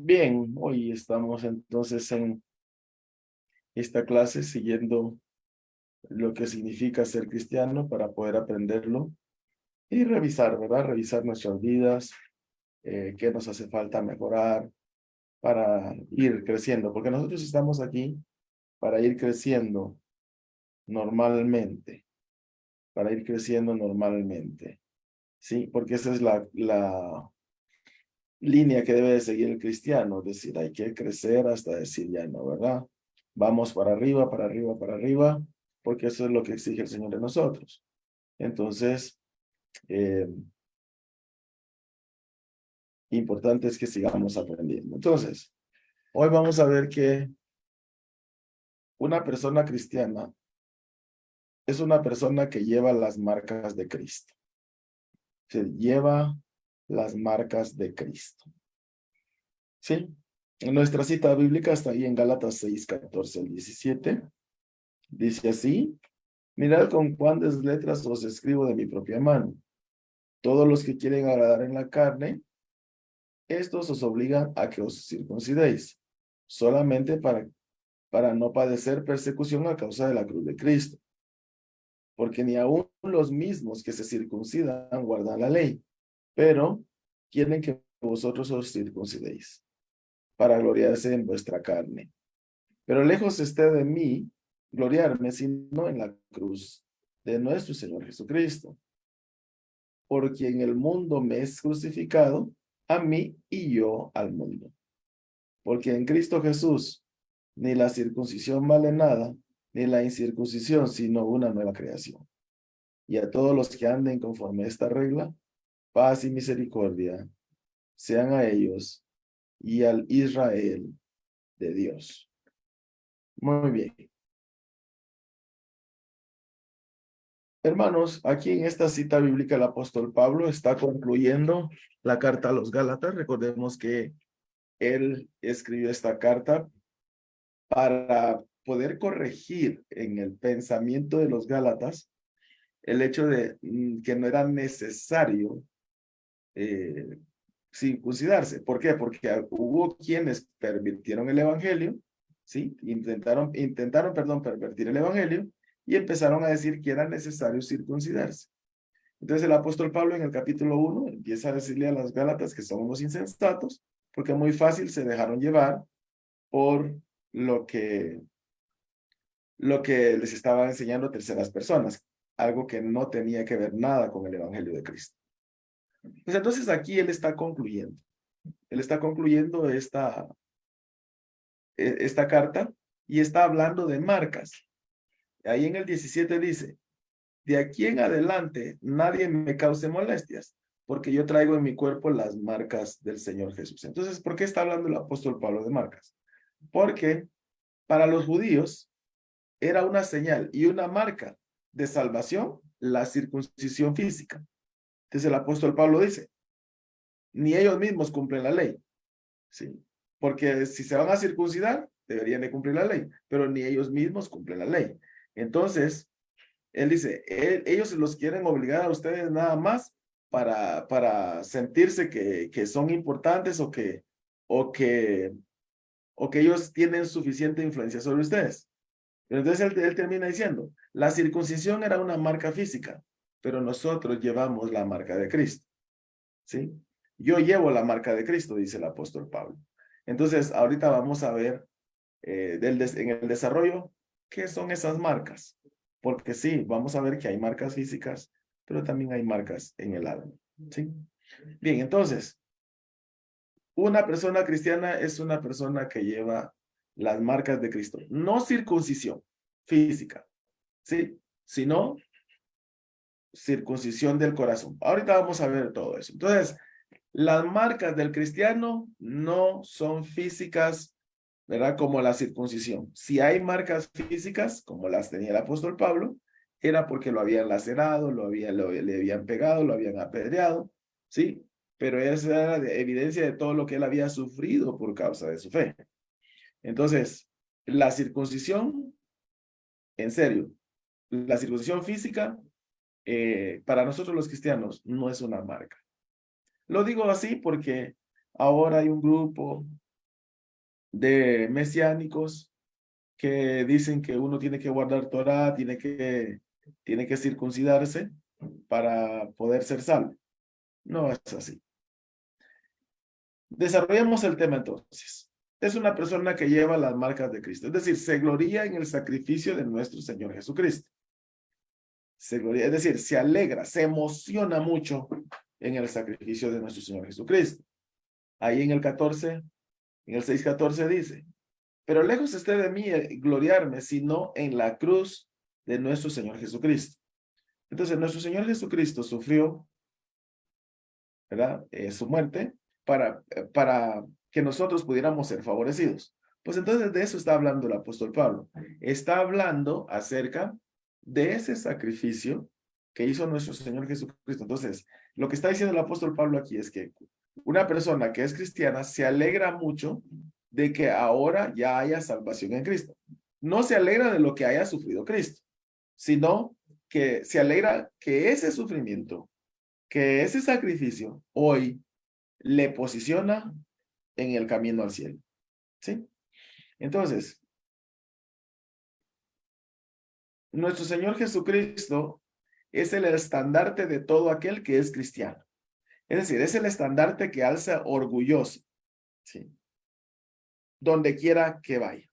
Bien, hoy estamos entonces en esta clase siguiendo lo que significa ser cristiano para poder aprenderlo y revisar, ¿verdad? Revisar nuestras vidas, qué nos hace falta mejorar para ir creciendo, porque nosotros estamos aquí para ir creciendo normalmente, para ir creciendo normalmente, ¿sí? Porque esa es la línea que debe de seguir el cristiano, es decir, hay que crecer hasta decir ya no, ¿verdad? Vamos para arriba, para arriba, para arriba, porque eso es lo que exige el Señor de nosotros. Entonces, importante es que sigamos aprendiendo. Entonces, hoy vamos a ver que una persona cristiana es una persona que lleva las marcas de Cristo. Se lleva las marcas de Cristo. ¿Sí? En nuestra cita bíblica está ahí en Gálatas 6, 14 al 17. Dice así: mirad con cuántas letras os escribo de mi propia mano. Todos los que quieren agradar en la carne, estos os obligan a que os circuncidéis, solamente para no padecer persecución a causa de la cruz de Cristo. Porque ni aun los mismos que se circuncidan guardan la ley, pero quieren que vosotros os circuncidéis, para gloriarse en vuestra carne. Pero lejos esté de mí gloriarme, sino en la cruz de nuestro Señor Jesucristo, por quien el mundo me es crucificado, a mí y yo al mundo. Porque en Cristo Jesús ni la circuncisión vale nada, ni la incircuncisión, sino una nueva creación. Y a todos los que anden conforme a esta regla, paz y misericordia sean a ellos y al Israel de Dios. Muy bien. Hermanos, aquí en esta cita bíblica el apóstol Pablo está concluyendo la carta a los Gálatas. Recordemos que él escribió esta carta para poder corregir en el pensamiento de los Gálatas el hecho de que no era necesario eh, circuncidarse. ¿Por qué? Porque hubo quienes pervirtieron el evangelio, ¿sí? Intentaron, pervertir el evangelio y empezaron a decir que era necesario circuncidarse. Entonces el apóstol Pablo en el capítulo 1 empieza a decirle a las Gálatas que son unos insensatos, porque muy fácil se dejaron llevar por lo que, lo que les estaba enseñando terceras personas, algo que no tenía que ver nada con el evangelio de Cristo. Pues entonces aquí él está concluyendo esta carta y está hablando de marcas. Ahí en el 17 dice: de aquí en adelante nadie me cause molestias, porque yo traigo en mi cuerpo las marcas del Señor Jesús. Entonces, ¿por qué está hablando el apóstol Pablo de marcas? Porque para los judíos era una señal y una marca de salvación la circuncisión física. Entonces el apóstol Pablo dice: ni ellos mismos cumplen la ley, ¿sí? Porque si se van a circuncidar, deberían de cumplir la ley, pero ni ellos mismos cumplen la ley. Entonces, él dice, ellos los quieren obligar a ustedes nada más para sentirse que son importantes o que, o que ellos tienen suficiente influencia sobre ustedes. Pero entonces él termina diciendo, la circuncisión era una marca física, pero nosotros llevamos la marca de Cristo, ¿sí? Yo llevo la marca de Cristo, dice el apóstol Pablo. Entonces, ahorita vamos a ver en el desarrollo qué son esas marcas. Porque sí, vamos a ver que hay marcas físicas, pero también hay marcas en el alma, ¿sí? Bien, entonces, una persona cristiana es una persona que lleva las marcas de Cristo. No circuncisión física, ¿sí? Sino circuncisión del corazón. Ahorita vamos a ver todo eso. Entonces, las marcas del cristiano no son físicas, ¿verdad? Como la circuncisión. Si hay marcas físicas, como las tenía el apóstol Pablo, era porque lo habían lacerado, le habían pegado, lo habían apedreado, ¿sí? Pero esa era evidencia de todo lo que él había sufrido por causa de su fe. Entonces, la circuncisión, en serio, la circuncisión física, para nosotros los cristianos, no es una marca. Lo digo así porque ahora hay un grupo de mesiánicos que dicen que uno tiene que guardar Torá, tiene que circuncidarse para poder ser salvo. No es así. Desarrollamos el tema entonces. Es una persona que lleva las marcas de Cristo, es decir, se gloría en el sacrificio de nuestro Señor Jesucristo. Se gloria, es decir, se alegra, se emociona mucho en el sacrificio de nuestro Señor Jesucristo. Ahí en el 14, en el 6:14 dice, pero lejos esté de mí gloriarme, sino en la cruz de nuestro Señor Jesucristo. Entonces, nuestro Señor Jesucristo sufrió, ¿verdad? Su muerte para que nosotros pudiéramos ser favorecidos. Pues entonces de eso está hablando el apóstol Pablo. Está hablando acerca de ese sacrificio que hizo nuestro Señor Jesucristo. Entonces, lo que está diciendo el apóstol Pablo aquí es que una persona que es cristiana se alegra mucho de que ahora ya haya salvación en Cristo. No se alegra de lo que haya sufrido Cristo, sino que se alegra que ese sufrimiento, que ese sacrificio hoy le posiciona en el camino al cielo. ¿Sí? Entonces, nuestro Señor Jesucristo es el estandarte de todo aquel que es cristiano. Es decir, es el estandarte que alza orgulloso, ¿sí? Donde quiera que vaya.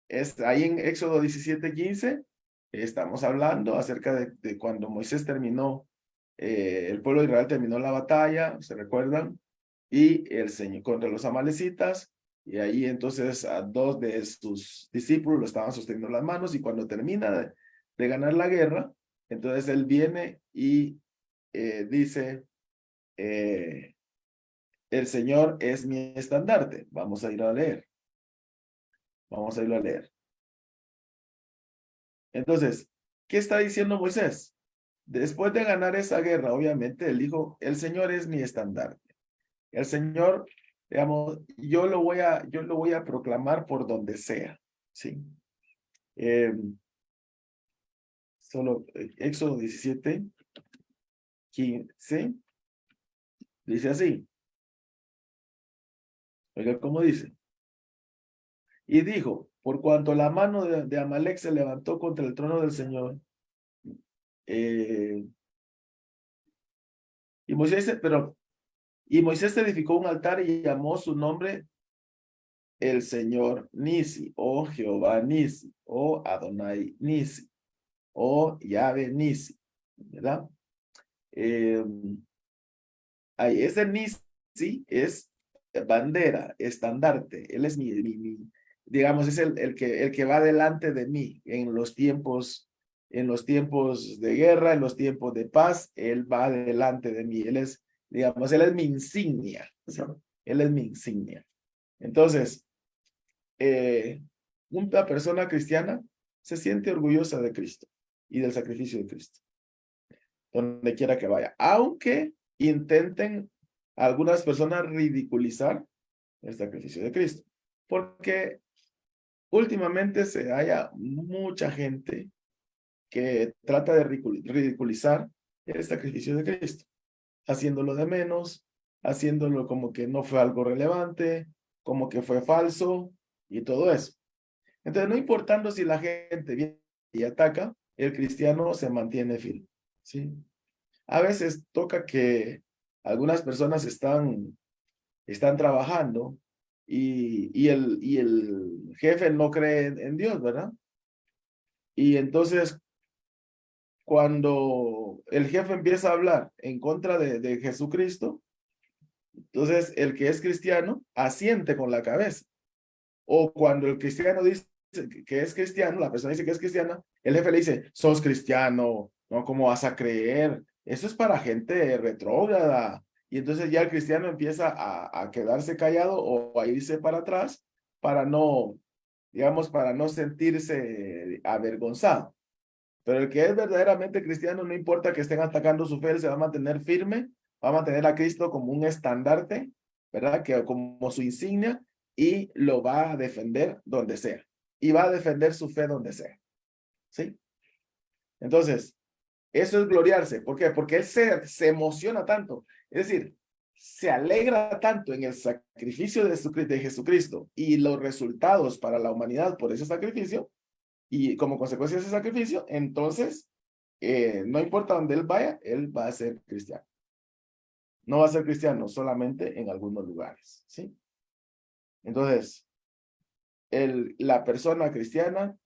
Es ahí en Éxodo 17:15, estamos hablando acerca de cuando Moisés terminó, el pueblo de Israel terminó la batalla, ¿se recuerdan? Y el Señor contra los amalecitas, y ahí entonces a dos de sus discípulos lo estaban sosteniendo las manos, y cuando termina de ganar la guerra, entonces él viene y dice, el Señor es mi estandarte. Vamos a ir a leer. Vamos a irlo a leer. Entonces, ¿qué está diciendo Moisés? Después de ganar esa guerra, obviamente, él dijo, el Señor es mi estandarte. El Señor, digamos, yo lo voy a proclamar por donde sea, ¿sí? Éxodo 17:15, dice así. Oiga, ¿cómo dice? Y dijo, por cuanto la mano de Amalek se levantó contra el trono del Señor, eh, y Moisés edificó un altar y llamó su nombre el Señor Nisi, o Jehová Nisi, o Adonai Nisi, o Yahvé Nisi, ¿verdad? Ahí, ese Nisi es bandera, estandarte. Él es digamos, es el que va delante de mí en los tiempos de guerra, en los tiempos de paz, él va delante de mí. Él es, digamos, él es mi insignia. ¿Sí? Él es mi insignia. Entonces, una persona cristiana se siente orgullosa de Cristo y del sacrificio de Cristo, donde quiera que vaya, aunque intenten algunas personas ridiculizar el sacrificio de Cristo, porque últimamente se halla mucha gente que trata de ridiculizar el sacrificio de Cristo, haciéndolo de menos, haciéndolo como que no fue algo relevante, como que fue falso y todo eso. Entonces, no importando si la gente viene y ataca, el cristiano se mantiene firme, ¿sí? A veces toca que algunas personas están trabajando y el jefe no cree en Dios, ¿verdad? Y entonces, cuando el jefe empieza a hablar en contra de Jesucristo, entonces el que es cristiano asiente con la cabeza. O cuando el cristiano dice que es cristiano, la persona dice que es cristiana, el jefe le dice, sos cristiano, ¿no? ¿Cómo vas a creer? Eso es para gente retrógrada. Y entonces ya el cristiano empieza a quedarse callado o a irse para atrás para no, digamos, para no sentirse avergonzado. Pero el que es verdaderamente cristiano, no importa que estén atacando su fe, él se va a mantener firme, va a mantener a Cristo como un estandarte, ¿verdad? Que como su insignia, y lo va a defender donde sea. Y va a defender su fe donde sea. ¿Sí? Entonces, eso es gloriarse. ¿Por qué? Porque él se emociona tanto. Es decir, se alegra tanto en el sacrificio de Jesucristo y los resultados para la humanidad por ese sacrificio, y como consecuencia de ese sacrificio, entonces, no importa dónde él vaya, él va a ser cristiano. No va a ser cristiano solamente en algunos lugares, ¿sí? Entonces, la persona cristiana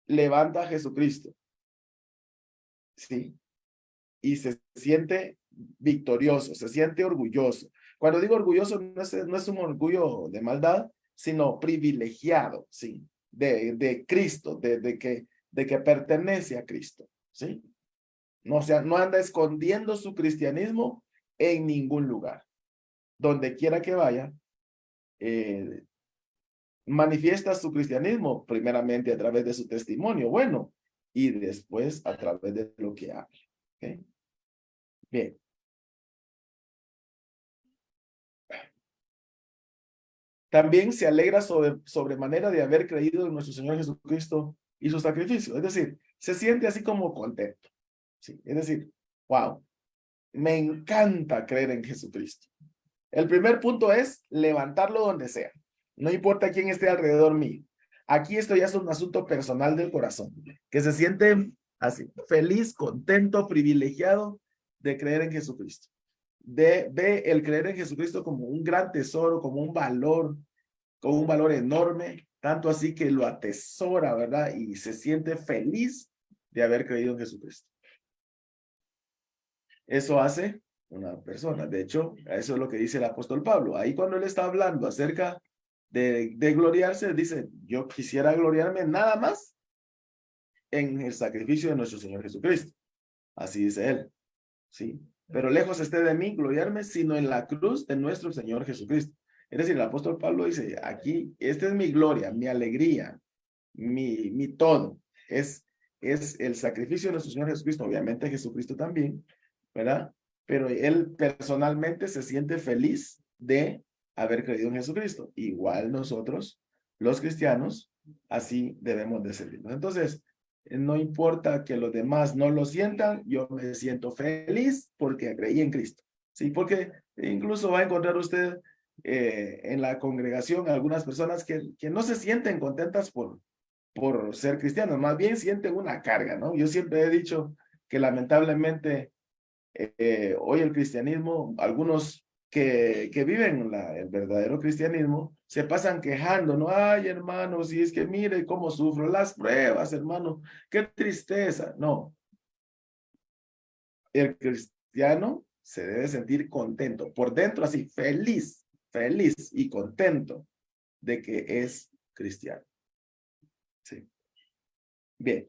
levanta a Jesucristo, ¿sí? Y se siente victorioso, se siente orgulloso. Cuando digo orgulloso, no es un orgullo de maldad, sino privilegiado, ¿sí? De Cristo, de que pertenece a Cristo, ¿sí? No, o sea, no anda escondiendo su cristianismo en ningún lugar. Donde quiera que vaya, manifiesta su cristianismo primeramente a través de su testimonio, bueno, y después a través de lo que habla. ¿Okay? Bien. También se alegra sobremanera de haber creído en nuestro Señor Jesucristo y su sacrificio. Es decir, se siente así como contento. ¿Sí? Es decir, wow, me encanta creer en Jesucristo. El primer punto es levantarlo donde sea. No importa quién esté alrededor mío. Aquí esto ya es un asunto personal del corazón, que se siente así, feliz, contento, privilegiado de creer en Jesucristo. Ve el creer en Jesucristo como un gran tesoro, como un valor, con un valor enorme, tanto así que lo atesora, ¿verdad? Y se siente feliz de haber creído en Jesucristo. Eso hace una persona. De hecho, eso es lo que dice el apóstol Pablo. Ahí cuando él está hablando acerca de gloriarse, dice, yo quisiera gloriarme nada más en el sacrificio de nuestro Señor Jesucristo. Así dice él. Sí. Pero lejos esté de mí gloriarme, sino en la cruz de nuestro Señor Jesucristo. Es decir, el apóstol Pablo dice, aquí, esta es mi gloria, mi alegría, mi todo. Es el sacrificio de nuestro Señor Jesucristo. Obviamente Jesucristo también, ¿verdad? Pero él personalmente se siente feliz de haber creído en Jesucristo. Igual nosotros, los cristianos, así debemos de servirnos. Entonces, no importa que los demás no lo sientan, yo me siento feliz porque creí en Cristo. Sí, porque incluso va a encontrar usted en la congregación algunas personas que no se sienten contentas por ser cristianos, más bien sienten una carga, ¿no? Yo siempre he dicho que lamentablemente hoy el cristianismo, algunos que viven el verdadero cristianismo, se pasan quejando, ¿no? Ay, hermano, si es que mire cómo sufro las pruebas, hermano, qué tristeza. No, el cristiano se debe sentir contento, por dentro así, feliz, feliz y contento de que es cristiano. Sí. Bien.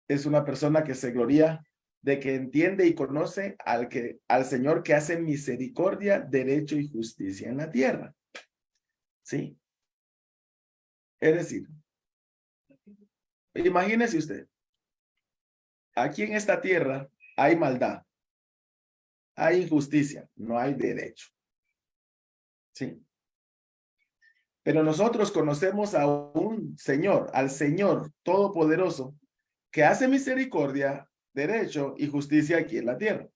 Es una persona que se gloria de que entiende y conoce al Señor que hace misericordia, derecho y justicia en la tierra. ¿Sí? Es decir, imagínese usted, aquí en esta tierra hay maldad, hay injusticia, no hay derecho. ¿Sí? Pero nosotros conocemos a un Señor, al Señor Todopoderoso, que hace misericordia, derecho y justicia aquí en la tierra.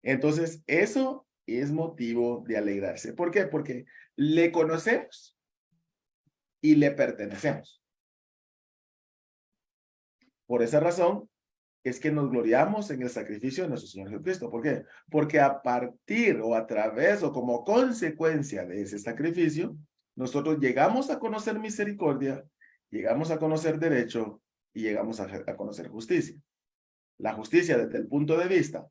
Entonces, eso es motivo de alegrarse. ¿Por qué? Porque le conocemos y le pertenecemos. Por esa razón es que nos gloriamos en el sacrificio de nuestro Señor Jesucristo. ¿Por qué? Porque a partir o a través o como consecuencia de ese sacrificio, nosotros llegamos a conocer misericordia, llegamos a conocer derecho y llegamos a conocer justicia. La justicia desde el punto de vista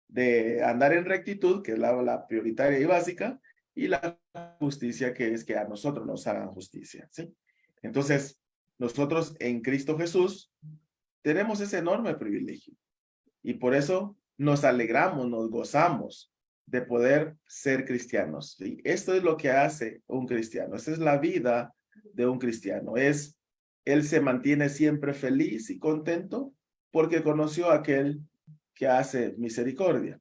de andar en rectitud, que es la prioritaria y básica, y la justicia que es que a nosotros nos hagan justicia, ¿sí? Entonces, nosotros en Cristo Jesús tenemos ese enorme privilegio y por eso nos alegramos, nos gozamos de poder ser cristianos, ¿sí? Esto es lo que hace un cristiano, esa es la vida de un cristiano, él se mantiene siempre feliz y contento porque conoció a aquel que hace misericordia.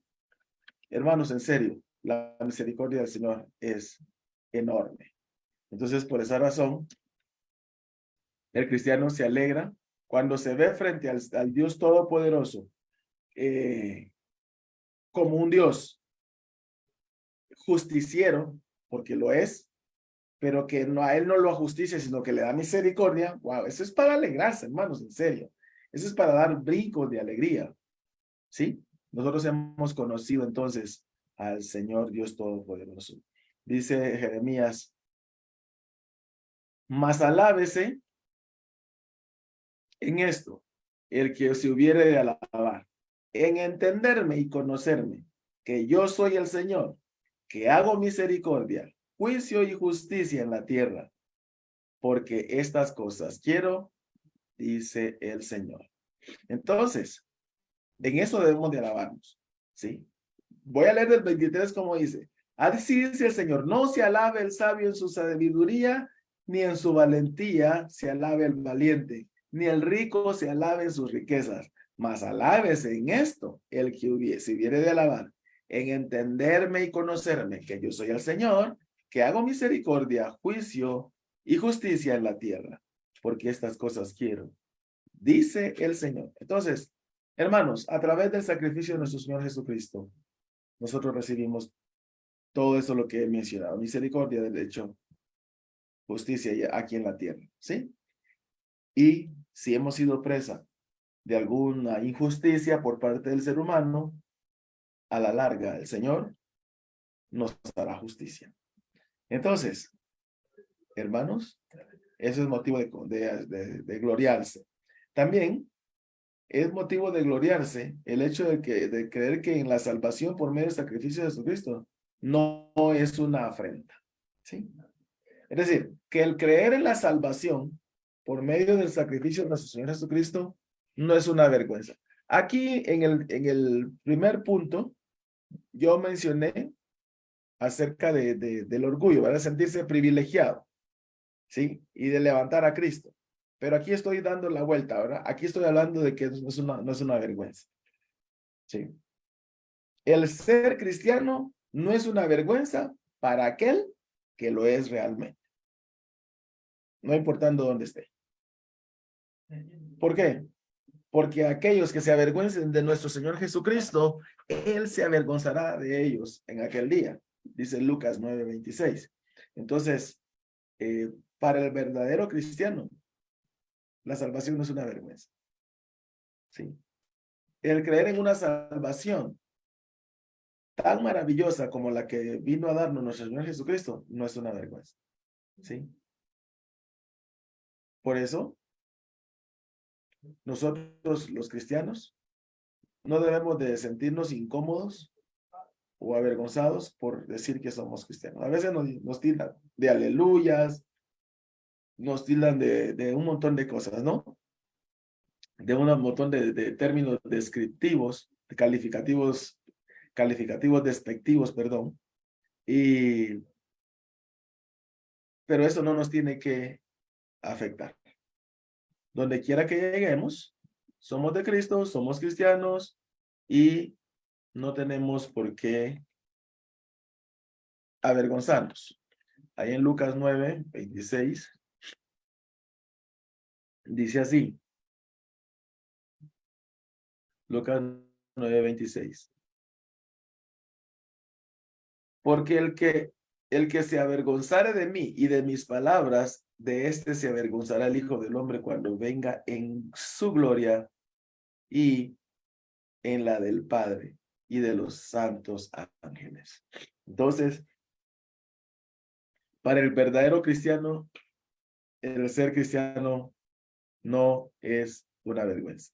Hermanos, en serio, la misericordia del Señor es enorme. Entonces, por esa razón, el cristiano se alegra cuando se ve frente al Dios Todopoderoso como un Dios justiciero, porque lo es, pero que no, a él no lo justicia, sino que le da misericordia. Wow, eso es para alegrarse, hermanos, en serio. Eso es para dar brincos de alegría. ¿Sí? Nosotros hemos conocido entonces al Señor Dios Todopoderoso. Dice Jeremías, mas alábese en esto el que se hubiere de alabar, en entenderme y conocerme, que yo soy el Señor, que hago misericordia, juicio y justicia en la tierra, porque estas cosas quiero, dice el Señor. Entonces, en eso debemos de alabarnos, ¿sí? Voy a leer del 23 como dice, así dice el Señor, no se alabe el sabio en su sabiduría, ni en su valentía se alabe el valiente, ni el rico se alabe en sus riquezas, mas alábese en esto el que hubiere de alabar, en entenderme y conocerme que yo soy el Señor, que hago misericordia, juicio y justicia en la tierra, porque estas cosas quiero, dice el Señor. Entonces, hermanos, a través del sacrificio de nuestro Señor Jesucristo, nosotros recibimos todo eso lo que he mencionado, misericordia, derecho, justicia aquí en la tierra, ¿sí? Y si hemos sido presa de alguna injusticia por parte del ser humano, a la larga el Señor nos hará justicia. Entonces, hermanos, eso es motivo de gloriarse. También es motivo de gloriarse el hecho de creer que en la salvación por medio del sacrificio de Jesucristo no es una afrenta, ¿sí? Es decir, que el creer en la salvación por medio del sacrificio de nuestro Señor Jesucristo no es una vergüenza. Aquí en el primer punto, yo mencioné acerca del orgullo, ¿verdad? Sentirse privilegiado, ¿sí? Y de levantar a Cristo. Pero aquí estoy dando la vuelta, ¿verdad? Aquí estoy hablando de que no es una vergüenza, ¿sí? El ser cristiano no es una vergüenza para aquel que lo es realmente, no importando dónde esté. ¿Por qué? Porque aquellos que se avergüencen de nuestro Señor Jesucristo, Él se avergonzará de ellos en aquel día, dice Lucas 9:26. Entonces, para el verdadero cristiano, la salvación no es una vergüenza, ¿sí? El creer en una salvación tan maravillosa como la que vino a darnos nuestro Señor Jesucristo, no es una vergüenza, ¿sí? Por eso, nosotros los cristianos no debemos de sentirnos incómodos o avergonzados por decir que somos cristianos. A veces nos tildan de aleluyas, nos tildan de un montón de cosas, ¿no? De un montón de términos descriptivos, calificativos despectivos, perdón. Pero eso no nos tiene que afectar. Donde quiera que lleguemos, somos de Cristo, somos cristianos y no tenemos por qué avergonzarnos. Ahí en Lucas 9:26 dice así. Lucas 9:26. Porque el que se avergonzare de mí y de mis palabras, de este se avergonzará el Hijo del Hombre cuando venga en su gloria y en la del Padre y de los santos ángeles. Entonces, para el verdadero cristiano, el ser cristiano no es una vergüenza.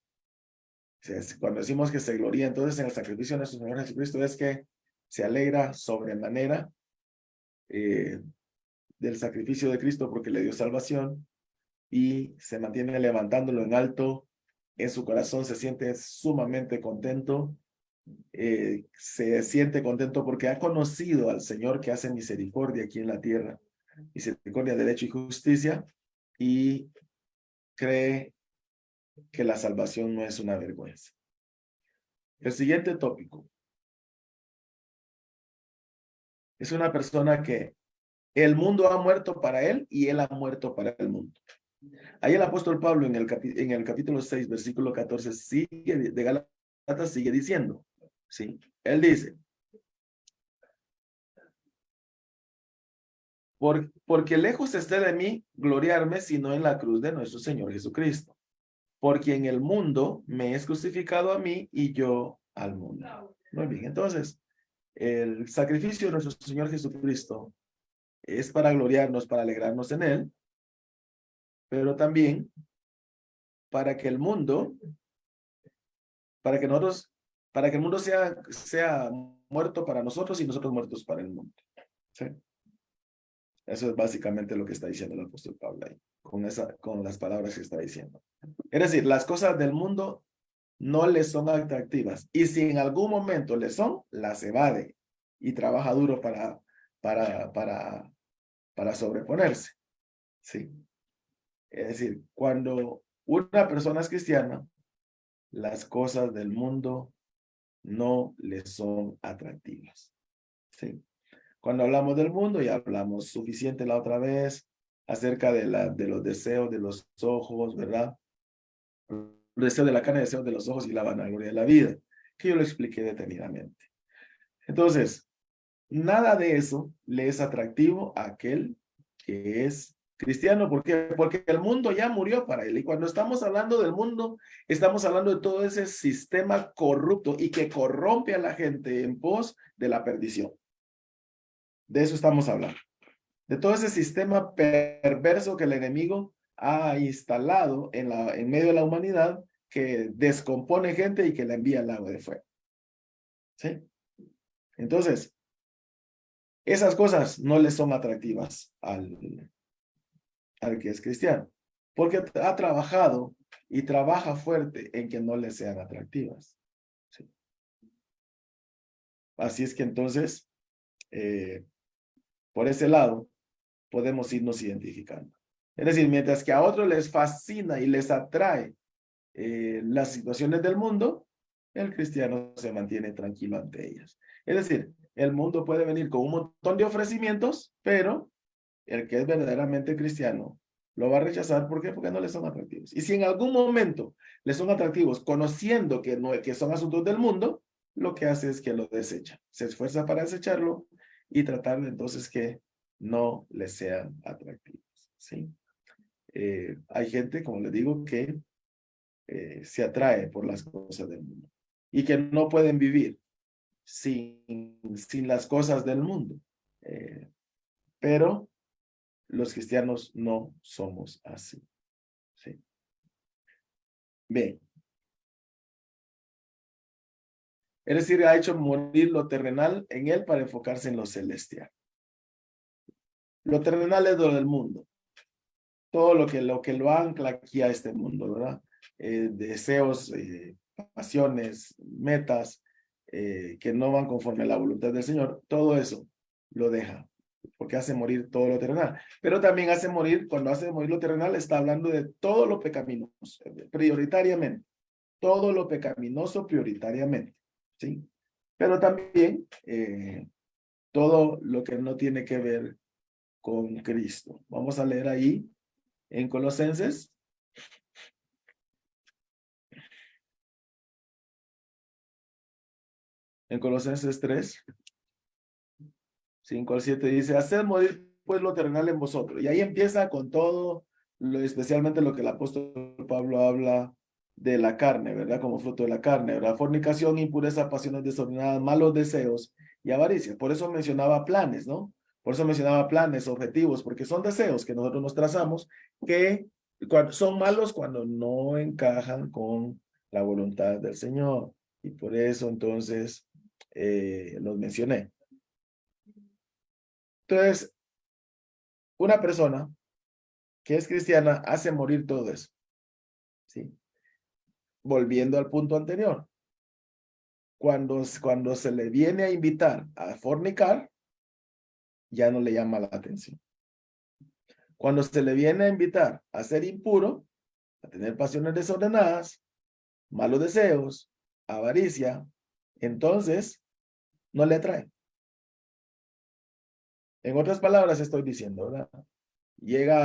O sea, cuando decimos que se gloria entonces en el sacrificio de nuestro Señor Jesucristo, es que se alegra sobremanera del sacrificio de Cristo porque le dio salvación y se mantiene levantándolo en alto. En su corazón se siente sumamente contento. Se siente contento porque ha conocido al Señor que hace misericordia aquí en la tierra, misericordia, derecho y justicia, y cree que la salvación no es una vergüenza. El siguiente tópico es una persona que el mundo ha muerto para él y él ha muerto para el mundo. Ahí el apóstol Pablo en el capítulo 6, versículo 14, sigue de Gálatas Gálatas sigue diciendo, ¿sí? Él dice, porque lejos esté de mí gloriarme, sino en la cruz de nuestro Señor Jesucristo. Porque en el mundo me es crucificado a mí y yo al mundo. Muy bien, entonces, el sacrificio de nuestro Señor Jesucristo es para gloriarnos, para alegrarnos en Él, pero también para que el mundo, para que nosotros, para que el mundo sea muerto para nosotros y nosotros muertos para el mundo. ¿Sí? Eso es básicamente lo que está diciendo el apóstol Pablo ahí, con las palabras que está diciendo. Es decir, las cosas del mundo no le son atractivas. Y si en algún momento le son, las evade y trabaja duro para sobreponerse. ¿Sí? Es decir, cuando una persona es cristiana, las cosas del mundo no le son atractivas. ¿Sí? Cuando hablamos del mundo, ya hablamos suficiente la otra vez acerca de los deseos de los ojos, ¿verdad? El deseo de la carne, el deseo de los ojos y la vanagloria de la vida, que yo lo expliqué detenidamente. Entonces, nada de eso le es atractivo a aquel que es cristiano. ¿Por qué? Porque el mundo ya murió para él. Y cuando estamos hablando del mundo, estamos hablando de todo ese sistema corrupto y que corrompe a la gente en pos de la perdición. De eso estamos hablando. De todo ese sistema perverso que el enemigo ha instalado en medio de la humanidad, que descompone gente y que la envía al lago de fuego. ¿Sí? Entonces, esas cosas no le son atractivas al que es cristiano, porque ha trabajado y trabaja fuerte en que no le sean atractivas. ¿Sí? Así es que entonces, por ese lado, podemos irnos identificando. Es decir, mientras que a otros les fascina y les atrae las situaciones del mundo, el cristiano se mantiene tranquilo ante ellas. Es decir, el mundo puede venir con un montón de ofrecimientos, pero el que es verdaderamente cristiano lo va a rechazar. ¿Por qué? Porque no le son atractivos. Y si en algún momento le son atractivos, conociendo que, no, que son asuntos del mundo, lo que hace es que lo desecha. Se esfuerza para desecharlo y tratar de entonces que no le sean atractivos. ¿Sí? Hay gente, como les digo, que se atrae por las cosas del mundo y que no pueden vivir sin las cosas del mundo. Pero los cristianos no somos así. ¿Sí? Bien. Es decir, ha hecho morir lo terrenal en él para enfocarse en lo celestial. Lo terrenal es lo del mundo. Todo lo que lo ancla aquí a este mundo, ¿verdad? Deseos, pasiones, metas que no van conforme a la voluntad del Señor, todo eso lo deja, porque hace morir todo lo terrenal. Pero también hace morir, cuando hace morir lo terrenal, está hablando de todo lo pecaminoso, prioritariamente. Todo lo pecaminoso prioritariamente, ¿sí? Pero también todo lo que no tiene que ver con Cristo. Vamos a leer ahí en Colosenses. En Colosenses 3, 5 al 7 dice, haced morir pues lo terrenal en vosotros. Y ahí empieza con todo, especialmente lo que el apóstol Pablo habla de la carne, ¿verdad? Como fruto de la carne, ¿verdad? Fornicación, impureza, pasiones desordenadas, malos deseos y avaricia. Por eso mencionaba planes, ¿no? Por eso mencionaba planes, objetivos, porque son deseos que nosotros nos trazamos que son malos cuando no encajan con la voluntad del Señor. Y por eso entonces los mencioné. Entonces, una persona que es cristiana hace morir todo eso. ¿Sí? Volviendo al punto anterior. Cuando se le viene a invitar a fornicar, ya no le llama la atención. Cuando se le viene a invitar a ser impuro, a tener pasiones desordenadas, malos deseos, avaricia, entonces no le atrae. En otras palabras estoy diciendo, ¿verdad?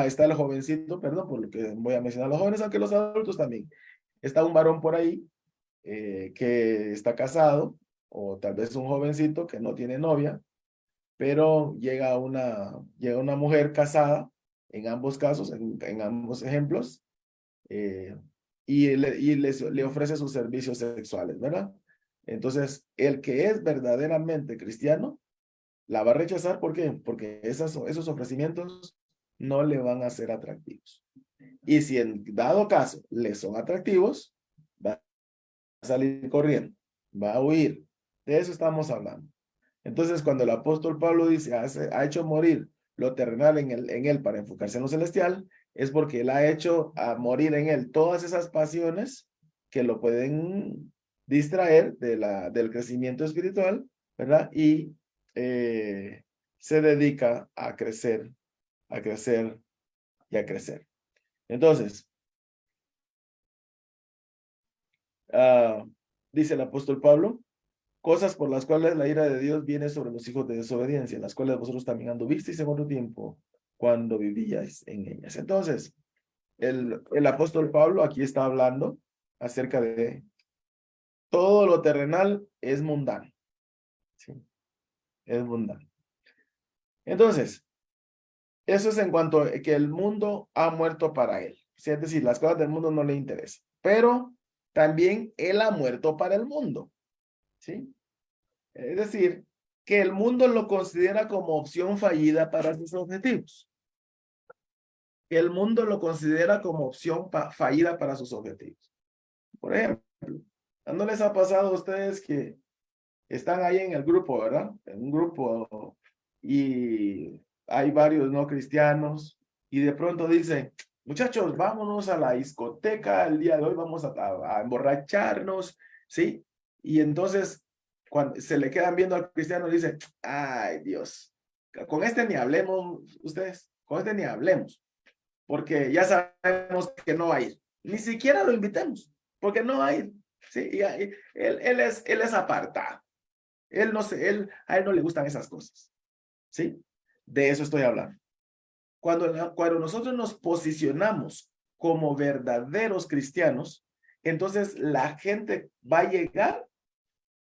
Está el jovencito, perdón por lo que voy a mencionar a los jóvenes, aunque los adultos también. Está un varón por ahí que está casado, o tal vez un jovencito que no tiene novia, pero llega una mujer casada, en ambos casos, en ambos ejemplos, eh, le ofrece sus servicios sexuales, ¿verdad? Entonces, el que es verdaderamente cristiano, la va a rechazar. ¿Por qué? Porque esos ofrecimientos no le van a ser atractivos. Y si en dado caso le son atractivos, va a salir corriendo, va a huir. De eso estamos hablando. Entonces, cuando el apóstol Pablo dice, ha hecho morir lo terrenal en él para enfocarse en lo celestial, es porque él ha hecho a morir en él todas esas pasiones que lo pueden distraer del crecimiento espiritual, ¿verdad? Y se dedica a crecer y a crecer. Entonces, ah, dice el apóstol Pablo, cosas por las cuales la ira de Dios viene sobre los hijos de desobediencia, las cuales vosotros también anduvisteis en otro tiempo cuando vivíais en ellas. Entonces, el apóstol Pablo aquí está hablando acerca de todo lo terrenal es mundano. ¿Sí? Es mundano. Entonces, eso es en cuanto a que el mundo ha muerto para él. ¿Sí? Es decir, las cosas del mundo no le interesan. Pero también él ha muerto para el mundo. ¿Sí? Es decir, que el mundo lo considera como opción fallida para sus objetivos. Que el mundo lo considera como opción fallida para sus objetivos. Por ejemplo, ¿no les ha pasado a ustedes que están ahí en el grupo, ¿verdad? En un grupo y hay varios no cristianos y de pronto dicen, muchachos, vámonos a la discoteca el día de hoy, vamos a emborracharnos, ¿sí? Y entonces, cuando se le quedan viendo al cristiano, dicen, ay, Dios, con este ni hablemos ustedes, con este ni hablemos, porque ya sabemos que no va a ir. Ni siquiera lo invitemos, porque no va a ir, ¿sí? Él es apartado. Él no sé, a él no le gustan esas cosas, ¿sí? De eso estoy hablando. Cuando nosotros nos posicionamos como verdaderos cristianos, entonces la gente va a llegar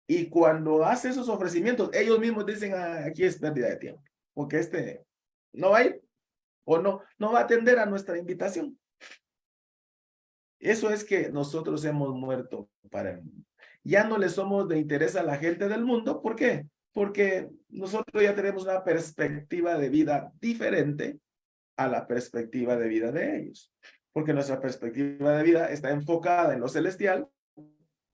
y cuando hace esos ofrecimientos, ellos mismos dicen, ah, aquí es pérdida de tiempo, porque este no va a ir o no va a atender a nuestra invitación. Eso es que nosotros hemos muerto para el mundo. Ya no le somos de interés a la gente del mundo. ¿Por qué? Porque nosotros ya tenemos una perspectiva de vida diferente a la perspectiva de vida de ellos. Porque nuestra perspectiva de vida está enfocada en lo celestial,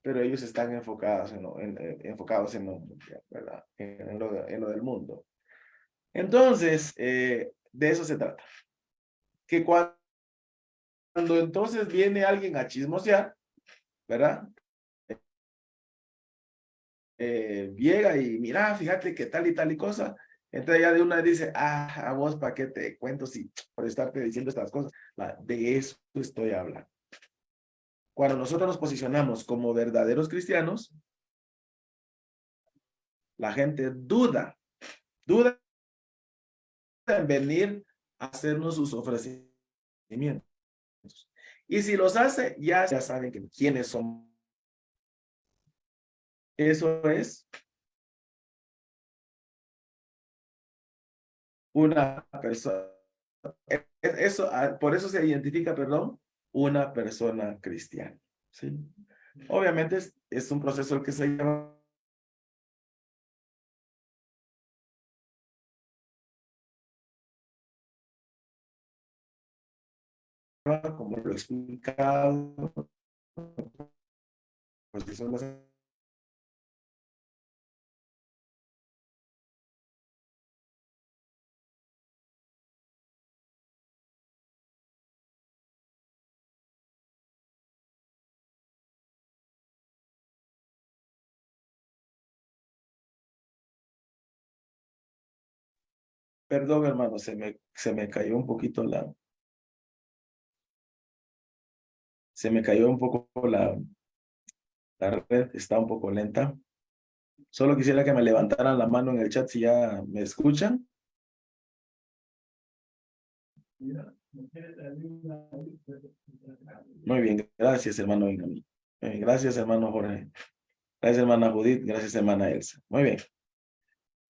pero ellos están enfocados enfocados en lo mundial, ¿verdad? En lo del mundo. Entonces, de eso se trata. Que cuando entonces viene alguien a chismosear, ¿verdad? Llega y mira, fíjate que tal y tal y cosa. Entonces ya de una dice, ah, a vos, ¿para qué te cuento si por estarte diciendo estas cosas? De eso estoy hablando. Cuando nosotros nos posicionamos como verdaderos cristianos, la gente duda en venir a hacernos sus ofrecimientos. Y si los hace, ya saben quiénes son. Eso es una persona. Eso, por eso se identifica, perdón, una persona cristiana. ¿Sí? Obviamente es un proceso el que se llama, como lo he explicado, pues que son las. Perdón, hermano, se me cayó un poquito se me cayó un poco la red, está un poco lenta. Solo quisiera que me levantaran la mano en el chat si ya me escuchan. Muy bien, gracias, hermano Benjamín. Gracias, hermano Jorge. Gracias, hermana Judith. Gracias, hermana Elsa. Muy bien.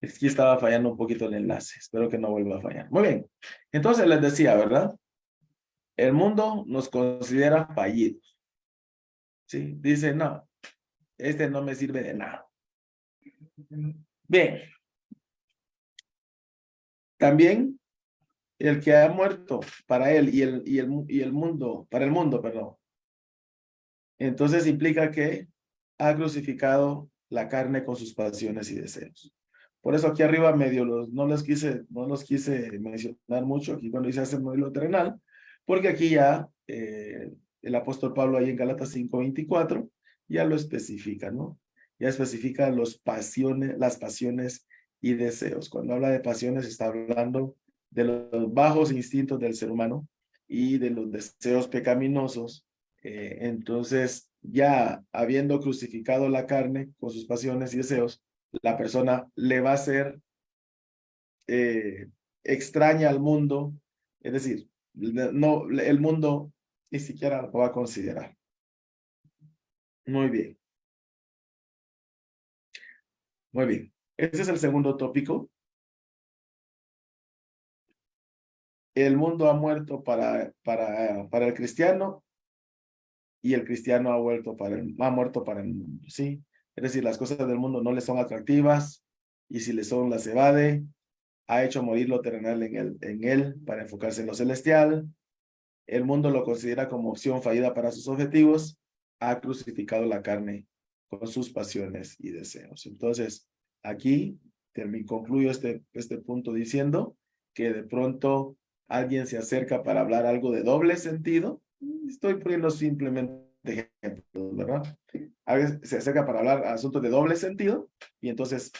Aquí estaba fallando un poquito el enlace. Espero que no vuelva a fallar. Muy bien. Entonces les decía, ¿verdad? El mundo nos considera fallidos. ¿Sí? Dice, no, este no me sirve de nada. Bien. También el que ha muerto para él y el mundo, para el mundo, perdón. Entonces implica que ha crucificado la carne con sus pasiones y deseos. Por eso aquí arriba medio no los quise mencionar mucho, aquí cuando dice hacer modelo terrenal, porque aquí ya el apóstol Pablo ahí en Gálatas 5:24 ya lo especifica, ¿no? Ya especifica las pasiones y deseos. Cuando habla de pasiones está hablando de los bajos instintos del ser humano y de los deseos pecaminosos. Entonces, ya habiendo crucificado la carne con sus pasiones y deseos, la persona le va a ser extraña al mundo, es decir, no, el mundo ni siquiera lo va a considerar. Muy bien, muy bien. Ese es el segundo tópico. El mundo ha muerto para el cristiano y el cristiano ha muerto para el mundo, ¿sí? Es decir, las cosas del mundo no le son atractivas y si le son, las evade. Ha hecho morir lo terrenal en él para enfocarse en lo celestial. El mundo lo considera como opción fallida para sus objetivos. Ha crucificado la carne con sus pasiones y deseos. Entonces, aquí concluyo este punto diciendo que de pronto alguien se acerca para hablar algo de doble sentido. Estoy poniendo simplemente ejemplos, ¿verdad? A veces se acerca para hablar asuntos de doble sentido y entonces,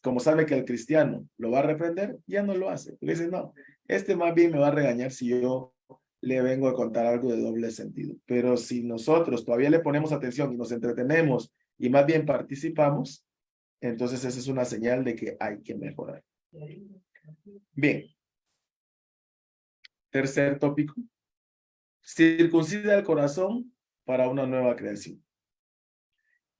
como sabe que el cristiano lo va a reprender, ya no lo hace. Le dice, no, este más bien me va a regañar si yo le vengo a contar algo de doble sentido. Pero si nosotros todavía le ponemos atención y nos entretenemos y más bien participamos, entonces esa es una señal de que hay que mejorar. Bien. Tercer tópico. Circuncida el corazón para una nueva creación.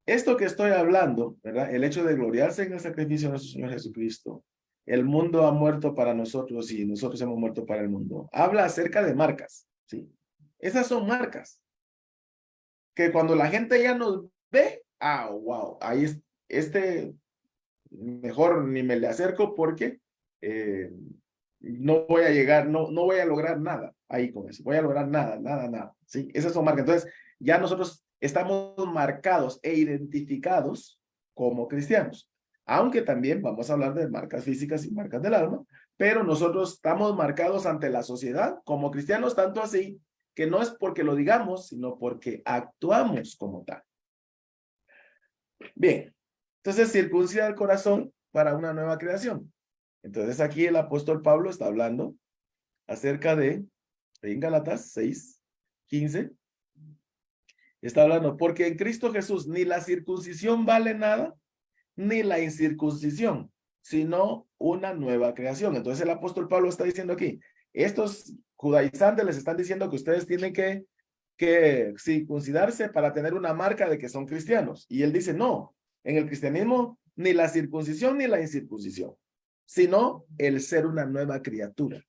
Esto que estoy hablando, ¿verdad? El hecho de gloriarse en el sacrificio de nuestro Señor Jesucristo. El mundo ha muerto para nosotros y nosotros hemos muerto para el mundo. Habla acerca de marcas, ¿sí? Esas son marcas que cuando la gente ya nos ve, wow, ahí es, mejor ni me le acerco porque no voy a llegar, no voy a lograr nada ahí con eso, voy a lograr nada, ¿sí? Esas son marcas. Entonces, ya nosotros estamos marcados e identificados como cristianos, aunque también vamos a hablar de marcas físicas y marcas del alma, pero nosotros estamos marcados ante la sociedad como cristianos, tanto así que no es porque lo digamos, sino porque actuamos como tal. Bien, entonces circuncida el corazón para una nueva creación. Entonces aquí el apóstol Pablo está hablando acerca en Gálatas 6:15, está hablando, porque en Cristo Jesús ni la circuncisión vale nada, ni la incircuncisión, sino una nueva creación. Entonces el apóstol Pablo está diciendo aquí, estos judaizantes les están diciendo que ustedes tienen que circuncidarse para tener una marca de que son cristianos. Y él dice, no, en el cristianismo ni la circuncisión ni la incircuncisión, sino el ser una nueva criatura.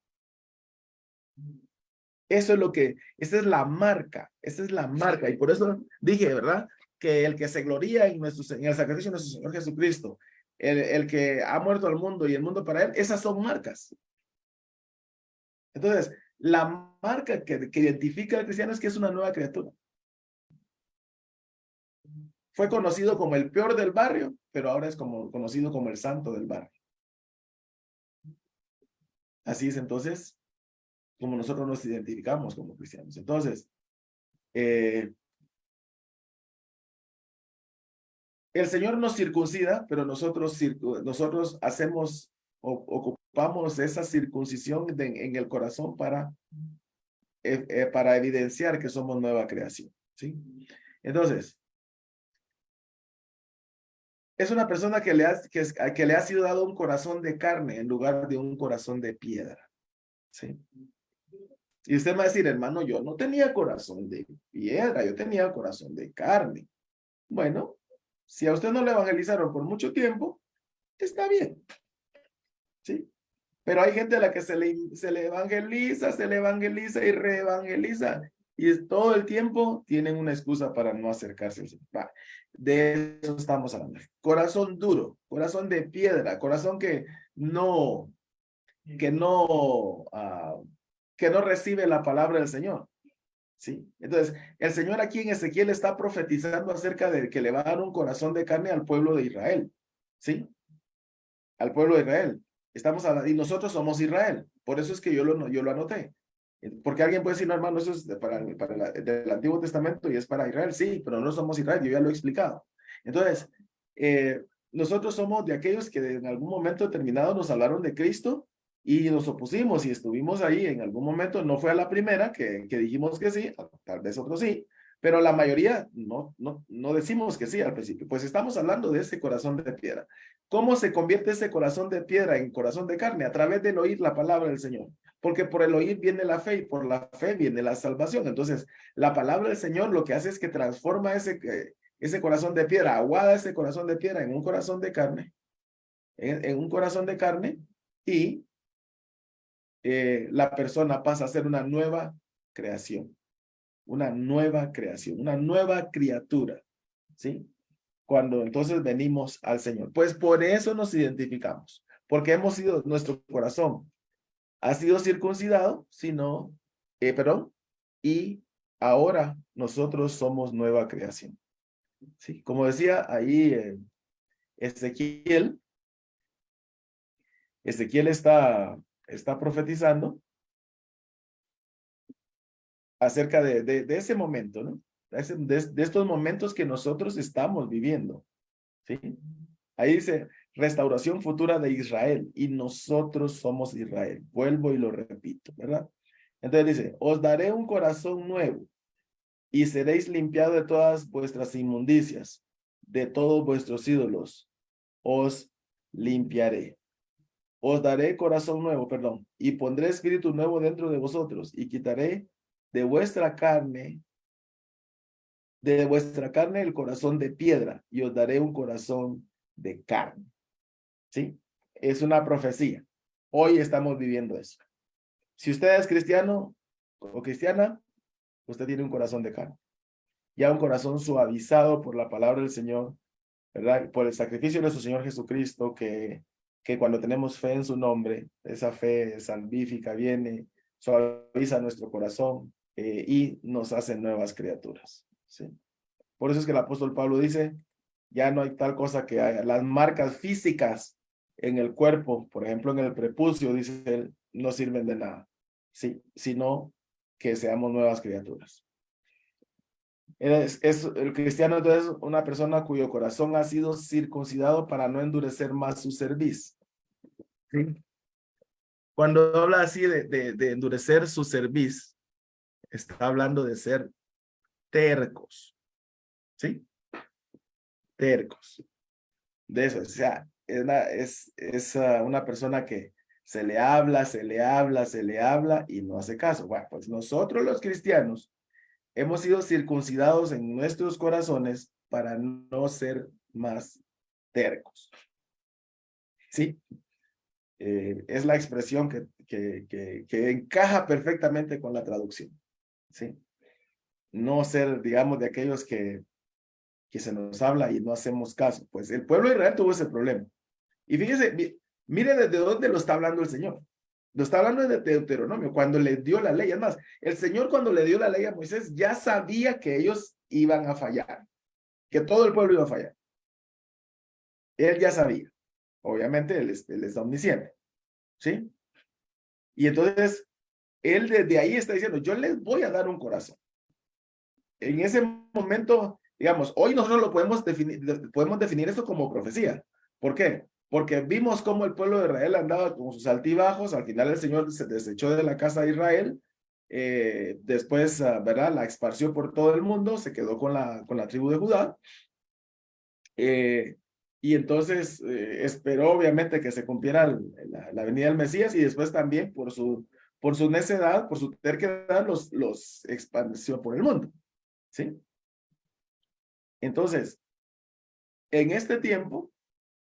Eso es esa es la marca, y por eso dije, ¿verdad? Que el que se gloría en el sacrificio de nuestro Señor Jesucristo, el que ha muerto al mundo y el mundo para él, esas son marcas. Entonces, la marca que identifica al cristiano es que es una nueva criatura. Fue conocido como el peor del barrio, pero ahora es conocido como el santo del barrio. Así es entonces como nosotros nos identificamos como cristianos. Entonces, el Señor nos circuncida, pero nosotros ocupamos esa circuncisión en el corazón para evidenciar que somos nueva creación, ¿sí? Entonces, es una persona que le ha sido dado un corazón de carne en lugar de un corazón de piedra, ¿sí? Y usted me va a decir, hermano, yo no tenía corazón de piedra, yo tenía corazón de carne. Bueno, si a usted no le evangelizaron por mucho tiempo, está bien, ¿sí? Pero hay gente a la que se le evangeliza y reevangeliza. Y todo el tiempo tienen una excusa para no acercarse al Señor. De eso estamos hablando. Corazón duro, corazón de piedra, corazón no, que no, que no recibe la palabra del Señor. ¿Sí? Entonces, el Señor aquí en Ezequiel está profetizando acerca de que le va a dar un corazón de carne al pueblo de Israel. ¿Sí? Al pueblo de Israel. Estamos hablando, y nosotros somos Israel. Por eso es que yo lo anoté. Porque alguien puede decir, no, hermano, eso es del Antiguo Testamento y es para Israel. Sí, pero no somos Israel, yo ya lo he explicado. Entonces, nosotros somos de aquellos que en algún momento determinado nos hablaron de Cristo y nos opusimos y estuvimos ahí en algún momento. No fue a la primera que dijimos que sí, tal vez otro sí, pero la mayoría no decimos que sí al principio. Pues estamos hablando de ese corazón de piedra. ¿Cómo se convierte ese corazón de piedra en corazón de carne? A través del oír la palabra del Señor. Porque por el oír viene la fe y por la fe viene la salvación. Entonces, la palabra del Señor lo que hace es que transforma ese corazón de piedra, aguada ese corazón de piedra en un corazón de carne, en un corazón de carne, y la persona pasa a ser una nueva creación, una nueva creación, una nueva criatura, ¿sí? Cuando entonces venimos al Señor. Pues por eso nos identificamos, porque hemos sido, nuestro corazón ha sido circuncidado, sino, perdón, y ahora nosotros somos nueva creación. Sí, como decía ahí Ezequiel, Ezequiel está profetizando acerca de ese momento, ¿no? De estos momentos que nosotros estamos viviendo, ¿sí? Ahí dice, restauración futura de Israel, y nosotros somos Israel. Vuelvo y lo repito, ¿verdad? Entonces dice, os daré un corazón nuevo, y seréis limpiados de todas vuestras inmundicias, de todos vuestros ídolos, os limpiaré. Os daré corazón nuevo, perdón, y pondré espíritu nuevo dentro de vosotros, y quitaré de vuestra carne, el corazón de piedra, y os daré un corazón de carne. ¿Sí? Es una profecía. Hoy estamos viviendo eso. Si usted es cristiano o cristiana, usted tiene un corazón de carne. Ya un corazón suavizado por la palabra del Señor, ¿verdad? Por el sacrificio de nuestro Señor Jesucristo, que cuando tenemos fe en su nombre, esa fe salvífica viene, suaviza nuestro corazón y nos hace nuevas criaturas. ¿Sí? Por eso es que el apóstol Pablo dice, ya no hay tal cosa que haya. Las marcas físicas en el cuerpo, por ejemplo, en el prepucio, dice él, no sirven de nada, ¿sí? Sino que seamos nuevas criaturas. El cristiano entonces una persona cuyo corazón ha sido circuncidado para no endurecer más su cerviz. ¿Sí? Cuando habla así de endurecer su cerviz, está hablando de ser tercos. ¿Sí? Tercos. De eso, o sea, una persona que se le habla, se le habla, se le habla y no hace caso. Bueno, pues nosotros los cristianos hemos sido circuncidados en nuestros corazones para no ser más tercos. ¿Sí? Es la expresión que encaja perfectamente con la traducción. ¿Sí? No ser, digamos, de aquellos que se nos habla y no hacemos caso. Pues el pueblo de Israel tuvo ese problema. Y fíjese, mire desde dónde lo está hablando el Señor. Lo está hablando de Deuteronomio, cuando le dio la ley. Además, el Señor cuando le dio la ley a Moisés ya sabía que ellos iban a fallar, que todo el pueblo iba a fallar. Él ya sabía. Obviamente, él es omnisciente. ¿Sí? Y entonces, él desde ahí está diciendo, yo les voy a dar un corazón. En ese momento, digamos, hoy nosotros podemos definir esto como profecía. ¿Por qué? Porque vimos cómo el pueblo de Israel andaba con sus altibajos, al final el Señor se desechó de la casa de Israel, después, ¿verdad? La esparció por todo el mundo, se quedó con la tribu de Judá, y entonces esperó obviamente que se cumpliera la venida del Mesías y después también por por su necedad, por su terquedad, los expandió por el mundo. ¿Sí? Entonces, en este tiempo,